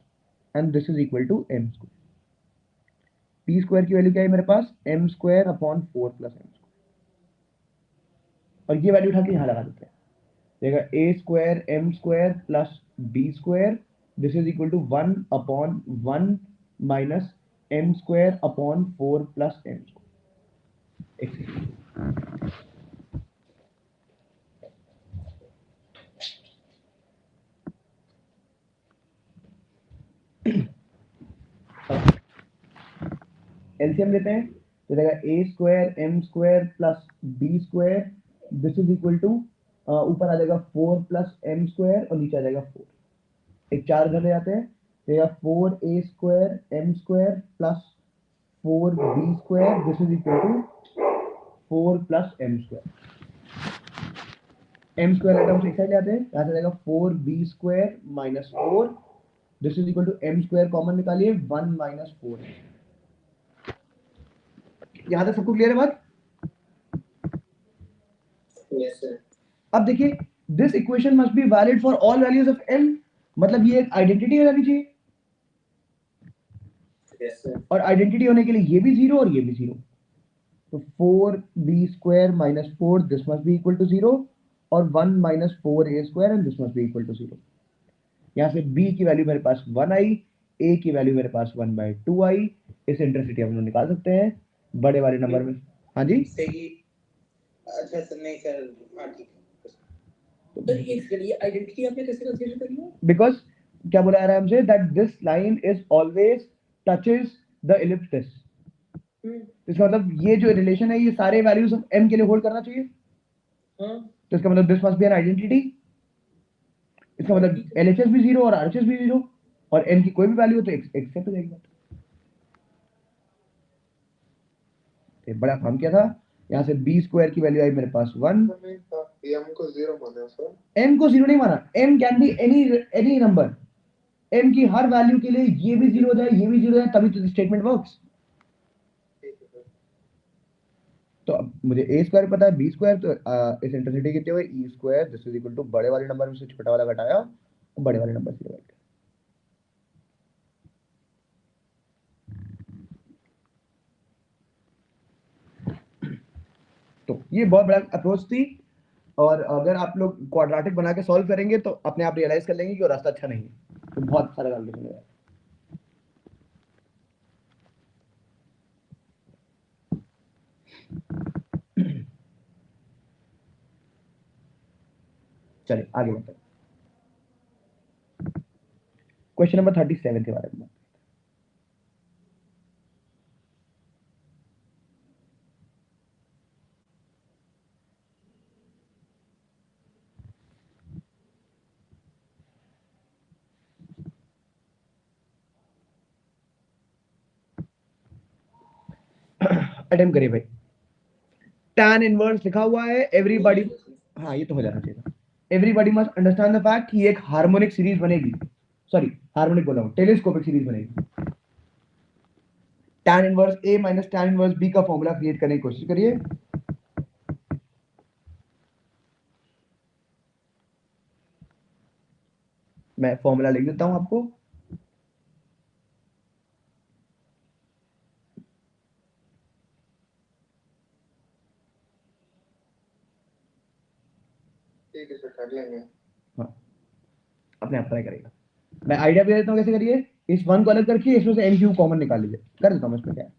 and this is equal to m square. p square की वैल्यू क्या है मेरे पास, m square upon 4 plus m square, और ये वैल्यू उठा के यहाँ लगा देते हैं, देगा a square m square plus b square, this is equal to 1 upon 1 minus m square upon 4 plus m square. LCM लेते हैं तो देगा a square m square plus b square, this is equal to ऊपर आ जाएगा 4 plus m square और नीचे आ जाएगा 4, एक 4 घर ले जाते हैं, देगा 4a square m square plus 4b square, this is equal to 4 plus m square. m square item एक साइड ले आते हैं, यहाँ से जाएगा 4b square minus 4, this is equal to m square common निकालिए 1 माइनस 4। यहाँ तक सबको क्लियर है बात? Yes sir. अब देखिए, this equation must be valid for all values of m, मतलब ये एक आइडेंटिटी हो जानी चाहिए, यस सर। और आइडेंटिटी होने के लिए ये भी 0 और ये भी 0, तो 4b square minus 4, this must be equal to 0, और 1 minus 4a square and this must be equal to 0। यहाँ से b की वैल्यू मेरे पास 1 आई, a की वैल्यू मेरे पास 1/2 आई, इस इंटरसिटी हम लोग निकाल सकते हैं बड़े वाले नंबर में। हाँ जी, सही। अच्छा सर, नहीं सर, हाँ ठीक है। तो एक सेकंड, ये आइडेंटिटी आपने कैसे कंसीडर करी है? बिकॉज क्या बोला जा रहा है हमसे, that this line is always touches the ellipse. इसका मतलब ये जो रिलेशन है ये सारे वैल्यूज ऑफ m के लिए होल्ड करना चाहिए। हाँ, तो इसका मतलब this must B an identity, इसका मतलब LHS भी 0 और RHS भी 0, और n की कोई भी वैल्यू हो तो एक्सेप्ट हो जाएगी। तो बड़ा काम किया था, यहाँ से b स्क्वायर की वैल्यू आई मेरे पास 1, m को 0 माना सर, m को 0 नहीं माना, m can be any number, m की हर वैल्यू के लिए ये भी 0 हो जाए, ये भी 0 हो जाए, तभी तो स्टेटमेंट वर्क्स। ठीक है सर। तो अब मुझे a स्क्वायर पता है, b स्क्वायर, तो इस इंटरसिटी कितने हुए, e square, this is equal to बड़े वाले नंबर में से छोटा वाला घटाया और बड़े वाले नंबर से डिवाइड किया। तो ये बहुत बड़ा अप्रोच थी, और अगर आप लोग क्वाड्रेटिक बना के सॉल्व करेंगे तो अपने आप रियलाइज कर लेंगे कि वो रास्ता अच्छा नहीं है, तो बहुत सारा कैलकुलेशन है। चलिए आगे बढ़ते हैं, क्वेश्चन नंबर 37 के बारे में। अटेम्प्ट करिए भाई। tan इनवर्स लिखा हुआ है, एवरीबॉडी, हाँ ये तो हो जाना चाहिए था। Everybody must understand the fact कि एक हार्मोनिक सीरीज बनेगी, सॉरी हार्मोनिक बोला हूं, टेलीस्कोपिक सीरीज बनेगी। tan inverse a minus tan inverse b का फॉर्मूला क्रिएट करने की कोशिश करिए। मैं फॉर्मूला लिख देता हूं आपको। ठीक है सर, कर लेंगे। हाँ, अपने आप ट्राई करेगा। मैं आइडिया भी देता हूँ कैसे करिए। इस वन को अलग करके इसमें से एम क्यूब कॉमन निकाल लीजिए। कर देता हूँ इसमें क्या है,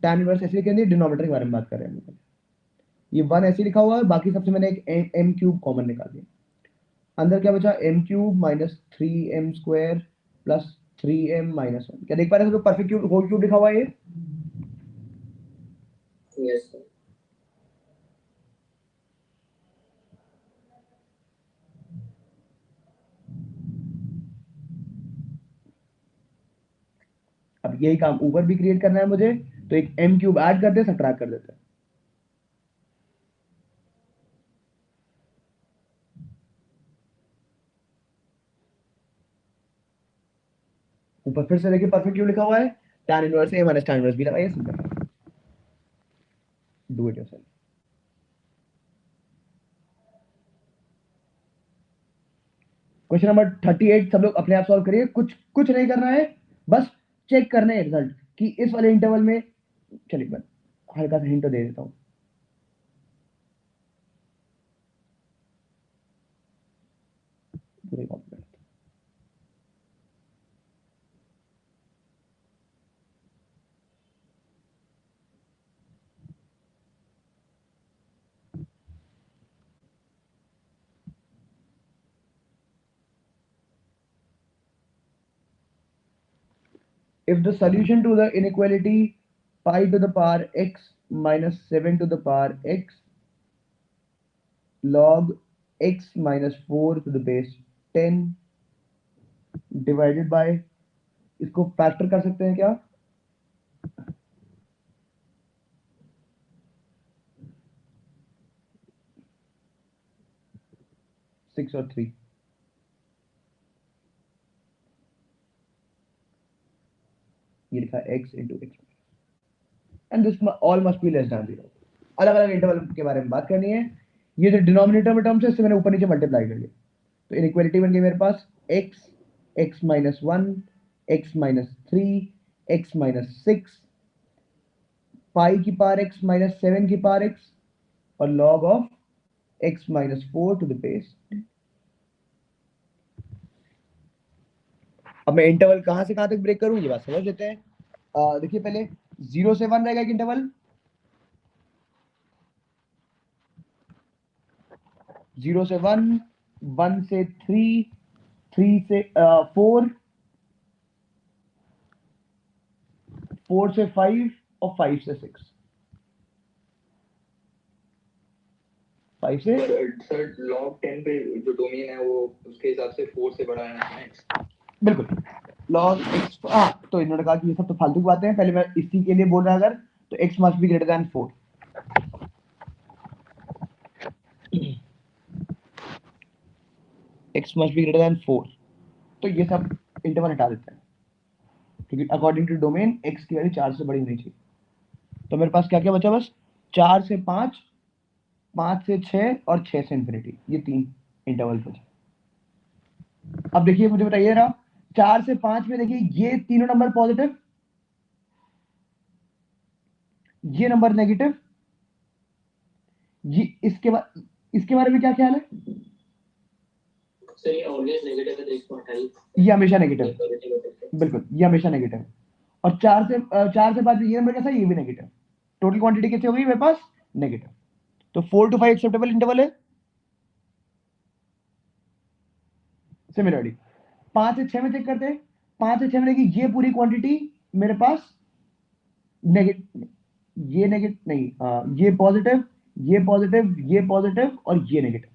tan इनवर्स ऐसे लिखेंगे, डिनोमिनेटर के बारे में बात कर रहे हैं। ये वन ऐसे लिखा हुआ है, बाकी सबसे मैंने एक एम क्यूब कॉमन निकाल दिया। अंदर क्या बचा, M cube minus 3m square plus 3m minus 1। क्या देख पा रहे हैं, परफेक्ट क्यूब होल क्यूब लिखा हुआ है ये। Yes sir. अब यही काम ऊपर भी क्रिएट करना है मुझे, तो एक एम क्यूब ऐड कर दे, सब्ट्रैक्ट कर देते हैं। ऊपर फिर से देखिए परफेक्ट क्यूब लिखा हुआ है, tan inverse a minus tan inverse b लगाइए, simple. Do it yourself. Question number 38 सब लोग अपने आप सॉल्व करिए, कुछ नहीं करना है, बस चेक करना है रिजल्ट कि इस वाले इंटरवल में। चलिए मैं हल्का सा हिंट दे देता हूं। पूरे complete. If the solution to the inequality pi to the power x minus 7 to the power x log x minus 4 to the base 10 divided by, इसको फैक्टर कर सकते हैं क्या, 6 और 3, ये लिखा x into x and this all must be less than 0। अलग अलग इंटरवल के बारे में बात करनी है। ये जो डिनोमिनेटर में टर्म्स है इससे मैंने ऊपर नीचे मल्टीप्लाई कर लिया, तो इनइक्वालिटी बन गई मेरे पास x, x minus 1, x minus 3, x minus 6, पाई की पावर x minus 7 की पावर x और log of x minus 4 to the base। अब मैं इंटरवल कहां से कहां तक ब्रेक करूं, ये बात समझ लेते हैं। देखिए पहले 0 से 1 रहेगा एक इंटरवल, 0 से 1, 1 से 3, 3 से 4, 4 से 5 और 5 से 6, 5 से सर log 10 पे जो डोमेन है वो उसके हिसाब से 4 से बड़ा है x। बिल्कुल log x। तो इन्होंने कहा कि ये सब तो फालतू की बातें हैं, पहले मैं इसी के लिए बोल रहा अगर तो x must be greater then 4, x must be greater then 4। तो ये सब इंटरवल हटा देते हैं क्योंकि अकॉर्डिंग टू डोमेन x की वैल्यू 4 से बड़ी होनी चाहिए। तो मेरे पास क्या क्या बचा, बस 4 से 5, 5 से 6 और 6 से इंफिनिटी, ये 3 इंटरवल बचे। अब देखिए मुझे बताइए ना, 4 से 5 में देखिए ये तीनों नंबर पॉजिटिव, ये नंबर नेगेटिव, ये इसके बारे में क्या ख्याल है, सर ये ऑलवेज नेगेटिव है, तो इसको हटाइए। ये हमेशा नेगेटिव, बिल्कुल ये हमेशा नेगेटिव। और 4 से 5 ये नंबर कैसा है, ये भी नेगेटिव। टोटल क्वांटिटी कितनी होगी मेरे पास, नेगेटिव। तो 4 to 5 एक्सेप्टेबल इंटरवल है। सिमिलरली 5 से 6 में चेक करते हैं, 5 से 6 में देखिए ये पूरी क्वांटिटी मेरे पास नेगेटिव, ये नेगेटिव नहीं, ये पॉजिटिव, ये पॉजिटिव, ये पॉजिटिव और ये नेगेटिव,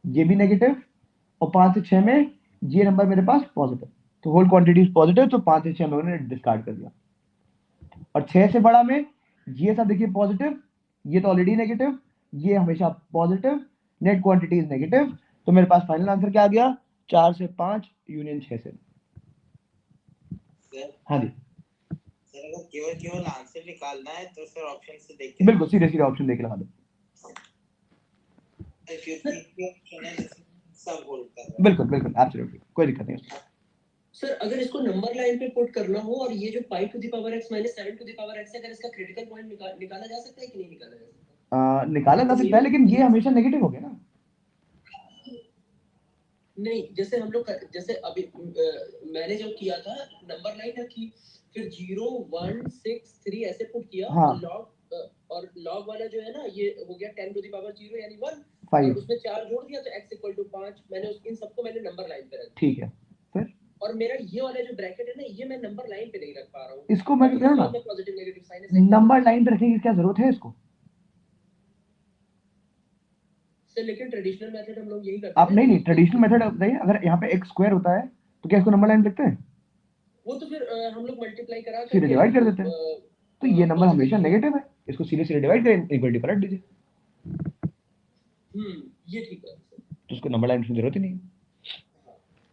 ये भी नेगेटिव। और 5 से 6 में ये नंबर मेरे पास पॉजिटिव, तो होल क्वांटिटी पॉजिटिव, तो 5 से 6 में उन्होंने डिस्कार्ड कर दिया। और 6 से बड़ा में ये सब देखिए पॉजिटिव, ये तो ऑलरेडी नेगेटिव, ये हमेशा positive, net quantity is negative. तो मेरे पास फाइनल आंसर क्या आ गया? 4 से 5 यूनियन 6 से। सर हाँ जी सर अगर केवल आंसर निकालना है तो सर ऑप्शन से देख के बिल्कुल, सीधे सीधे ऑप्शन देख लगा दो। क्योंकि ऑप्शन है सब होल्ड कर रहा है। बिल्कुल बिल्कुल एब्सोल्युटली, कोई दिक्कत नहीं उसमें। सर अगर इसको नंबर लाइन पे पुट करना हो और ये जो 5 to the power x minus 7 to the power x है, अगर इसका क्रिटिकल पॉइंट निकाला जा सकता है कि नहीं निकाला जा सकता? निकाला जा सकता है, लेकिन ये हमेशा नेगेटिव हो गया ना। नहीं, जैसे हम लोग जैसे अभी मैंने जो किया था नंबर लाइन रखी, फिर 0 1 6 3 ऐसे पुट किया। हाँ। और लॉग वाला जो है ना, ये हो गया 10 टू द पावर 0 यानी 1, 5 और उसमें 4 जोड़ दिया तो x इक्वल टू 5। मैंने इन सबको मैंने नंबर लाइन पे रख दिया। ठीक है, फिर और मेरा ये वाला जो ब्रैकेट है ना, ये मैं नंबर लाइन पे नहीं रख पा रहा हूँ। इसको मैं कह रहा हूँ ना, पॉजिटिव नेगेटिव साइन है, नंबर लाइन पे रखने की क्या जरूरत है इसको? सर लेकिन ट्रेडिशनल मेथड हम लोग यही करते हैं। आप नहीं ट्रेडिशनल मेथड बताइए। अगर यहाँ पे x स्क्वायर होता है तो क्या इसको नंबर लाइन लिखते हैं? वो तो फिर हम लोग मल्टीप्लाई करा सीधे डिवाइड कर देते हैं। तो ये नंबर हमेशा नेगेटिव है, इसको सीधे सीधे डिवाइड करें, इक्वलिटी पलट दीजिए। ये ठीक है। तो उसको नंबर लाइन की जरूरत ही नहीं है।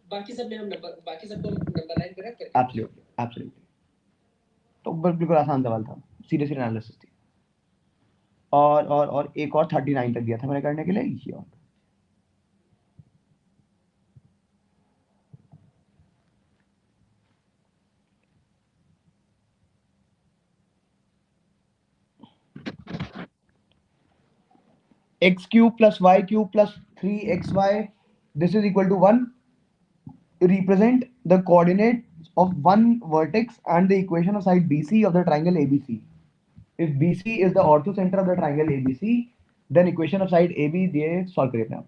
बाकी सब में हम बाकी सबको नंबर लाइन पे रख करके एब्सोल्युटली एब्सोल्युटली। तो बिल्कुल आसान सवाल था, सीधे सीधे एनालिसिस थी। और एक और 39 तक दिया था मैंने करने के लिए, ये और x cube plus y cube plus 3xy, this is equal to 1. Represent the coordinates of one vertex and the equation of side BC of the triangle ABC. If BC is the orthocenter of the triangle ABC, then equation of side AB दिए solve करिए अपने आप।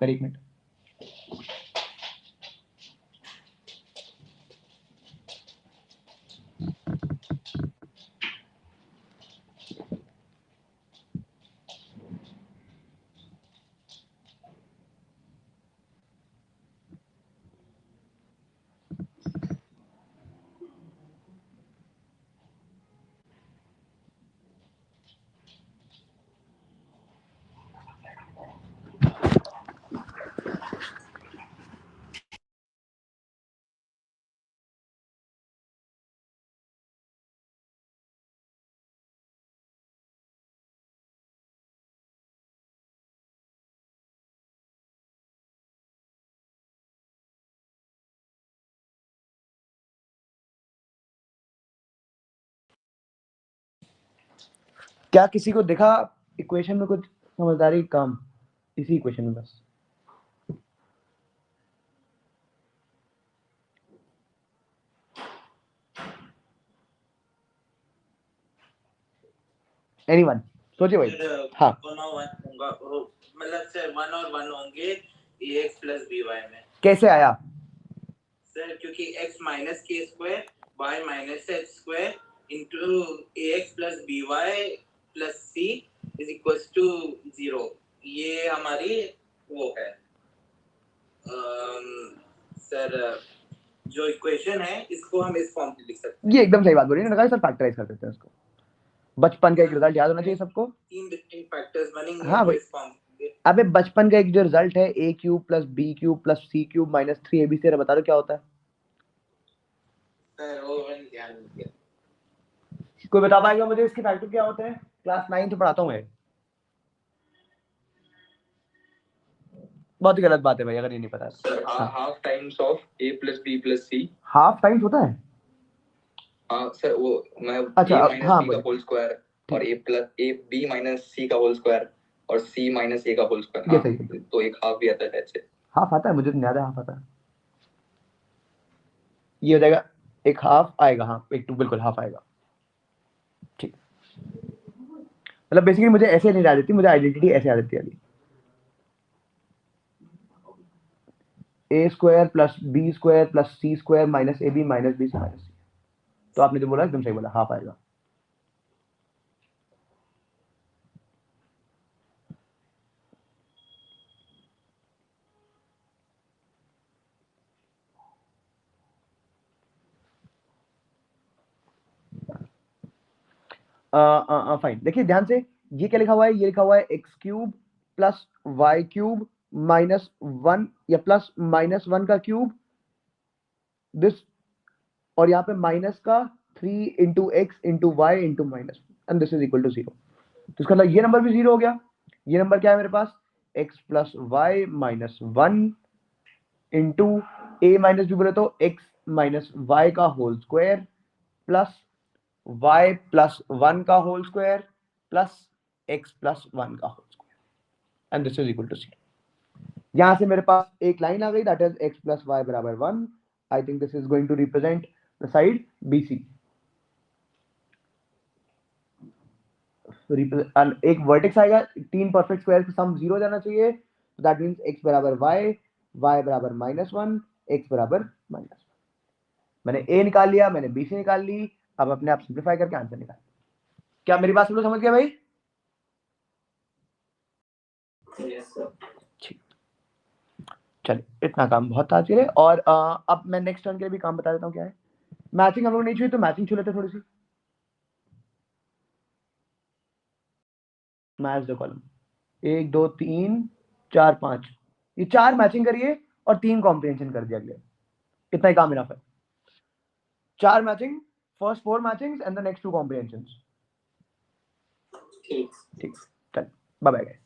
करिए एक minute. क्या किसी को दिखा इक्वेशन में कुछ समझदारी कम? इसी इक्वेशन में बस। एनीवन सोचिए भाई। हाँ मतलब सर 1 और 1 होंगे ax plus by में। कैसे आया सर? क्योंकि x minus k square y minus h square into ax plus by plus c is equals to 0। ये हमारी वो है सर जो इक्वेशन है इसको हम इस फॉर्म में लिख सकते हैं। ये एकदम सही बात बोली ना सर, फैक्टराइज कर देते हैं इसको। बचपन का एक रिजल्ट याद होना चाहिए सबको। 3 डिस्टिंक्ट फैक्टर्स बनेंगे। हाँ भाई, इस फॉर्म में। अबे बचपन का एक जो रिजल्ट है a cube plus b cube plus c cube minus 3ab से बता दो क्या होता है? सर वो मैंने ध्यान नहीं दिया। कोई बता पाएगा मुझे इसके फैक्टर क्या होते हैं? क्लास 9 से पढ़ाता हूँ मैं। बहुत ही गलत बात है भाई अगर ये नहीं पता। Sir half times of a plus b plus c। Half times होता है? हाँ सर, वो मैं अच्छा, a minus हाँ, b का होल स्क्वायर और a b minus c का होल स्क्वायर और c minus a का होल स्क्वायर। ये सही है। तो एक हाफ भी आता है ऐसे। हाफ आता है, मुझे तो याद है हाफ आता है। ये हो जाएगा, एक हाफ आएगा। हाँ, एक 2 बिल्कुल हाफ आएगा। ठीक, मतलब बेसिकली मुझे ऐसे नहीं याद रहती, मुझे आइडेंटिटी ऐसे याद रहती है। A square plus B square plus C square minus A B minus B minus C. तो आपने जो बोला एकदम सही बोला, हाफ आएगा। फाइन, देखिए ध्यान से, ये क्या लिखा हुआ है, ये लिखा हुआ है X cube plus Y cube minus 1 या प्लस माइनस 1 का क्यूब दिस, और यहाँ पे माइनस का 3 into X into Y into minus and this is equal to 0। तो इसका मतलब ये नंबर भी 0 हो गया। ये नंबर क्या है मेरे पास, x plus Y minus 1 into A minus B बोले तो x माइनस वाई का whole square plus y plus 1 का whole square plus x plus 1 का whole square and this is equal to 0। यहां से मेरे पास एक लाइन आ गई, that is x plus Y बराबर 1। I think this is going to represent the side BC। एक वर्टेक्स आएगा, 3 परफेक्ट स्क्वायर का सम 0 जाना चाहिए, तो दैट मींस x बराबर y, y बराबर -1, x बराबर -1। मैंने a निकाल लिया, मैंने BC निकाल ली, अब अपने आप सिंप्लीफाई करके आंसर निकाल। क्या मेरी बात समझ गया भाई? ठीक, चलिए इतना काम बहुत था आज के लिए। और अब मैं नेक्स्ट टर्न के लिए भी काम बता देता हूँ क्या है। मैचिंग हम लोग नहीं छुई, तो मैचिंग छू लेते थोड़ी सी। मैच द कॉलम 1 2 3 4 5, ये 4 मैचिंग करिए और 3 कॉम्प्रिहेंशन कर दिया गया, इतना ही काम इनफ है। 4 matching, first 4 matchings and the next 2 comprehensions. ठीक, चल बाय बाय।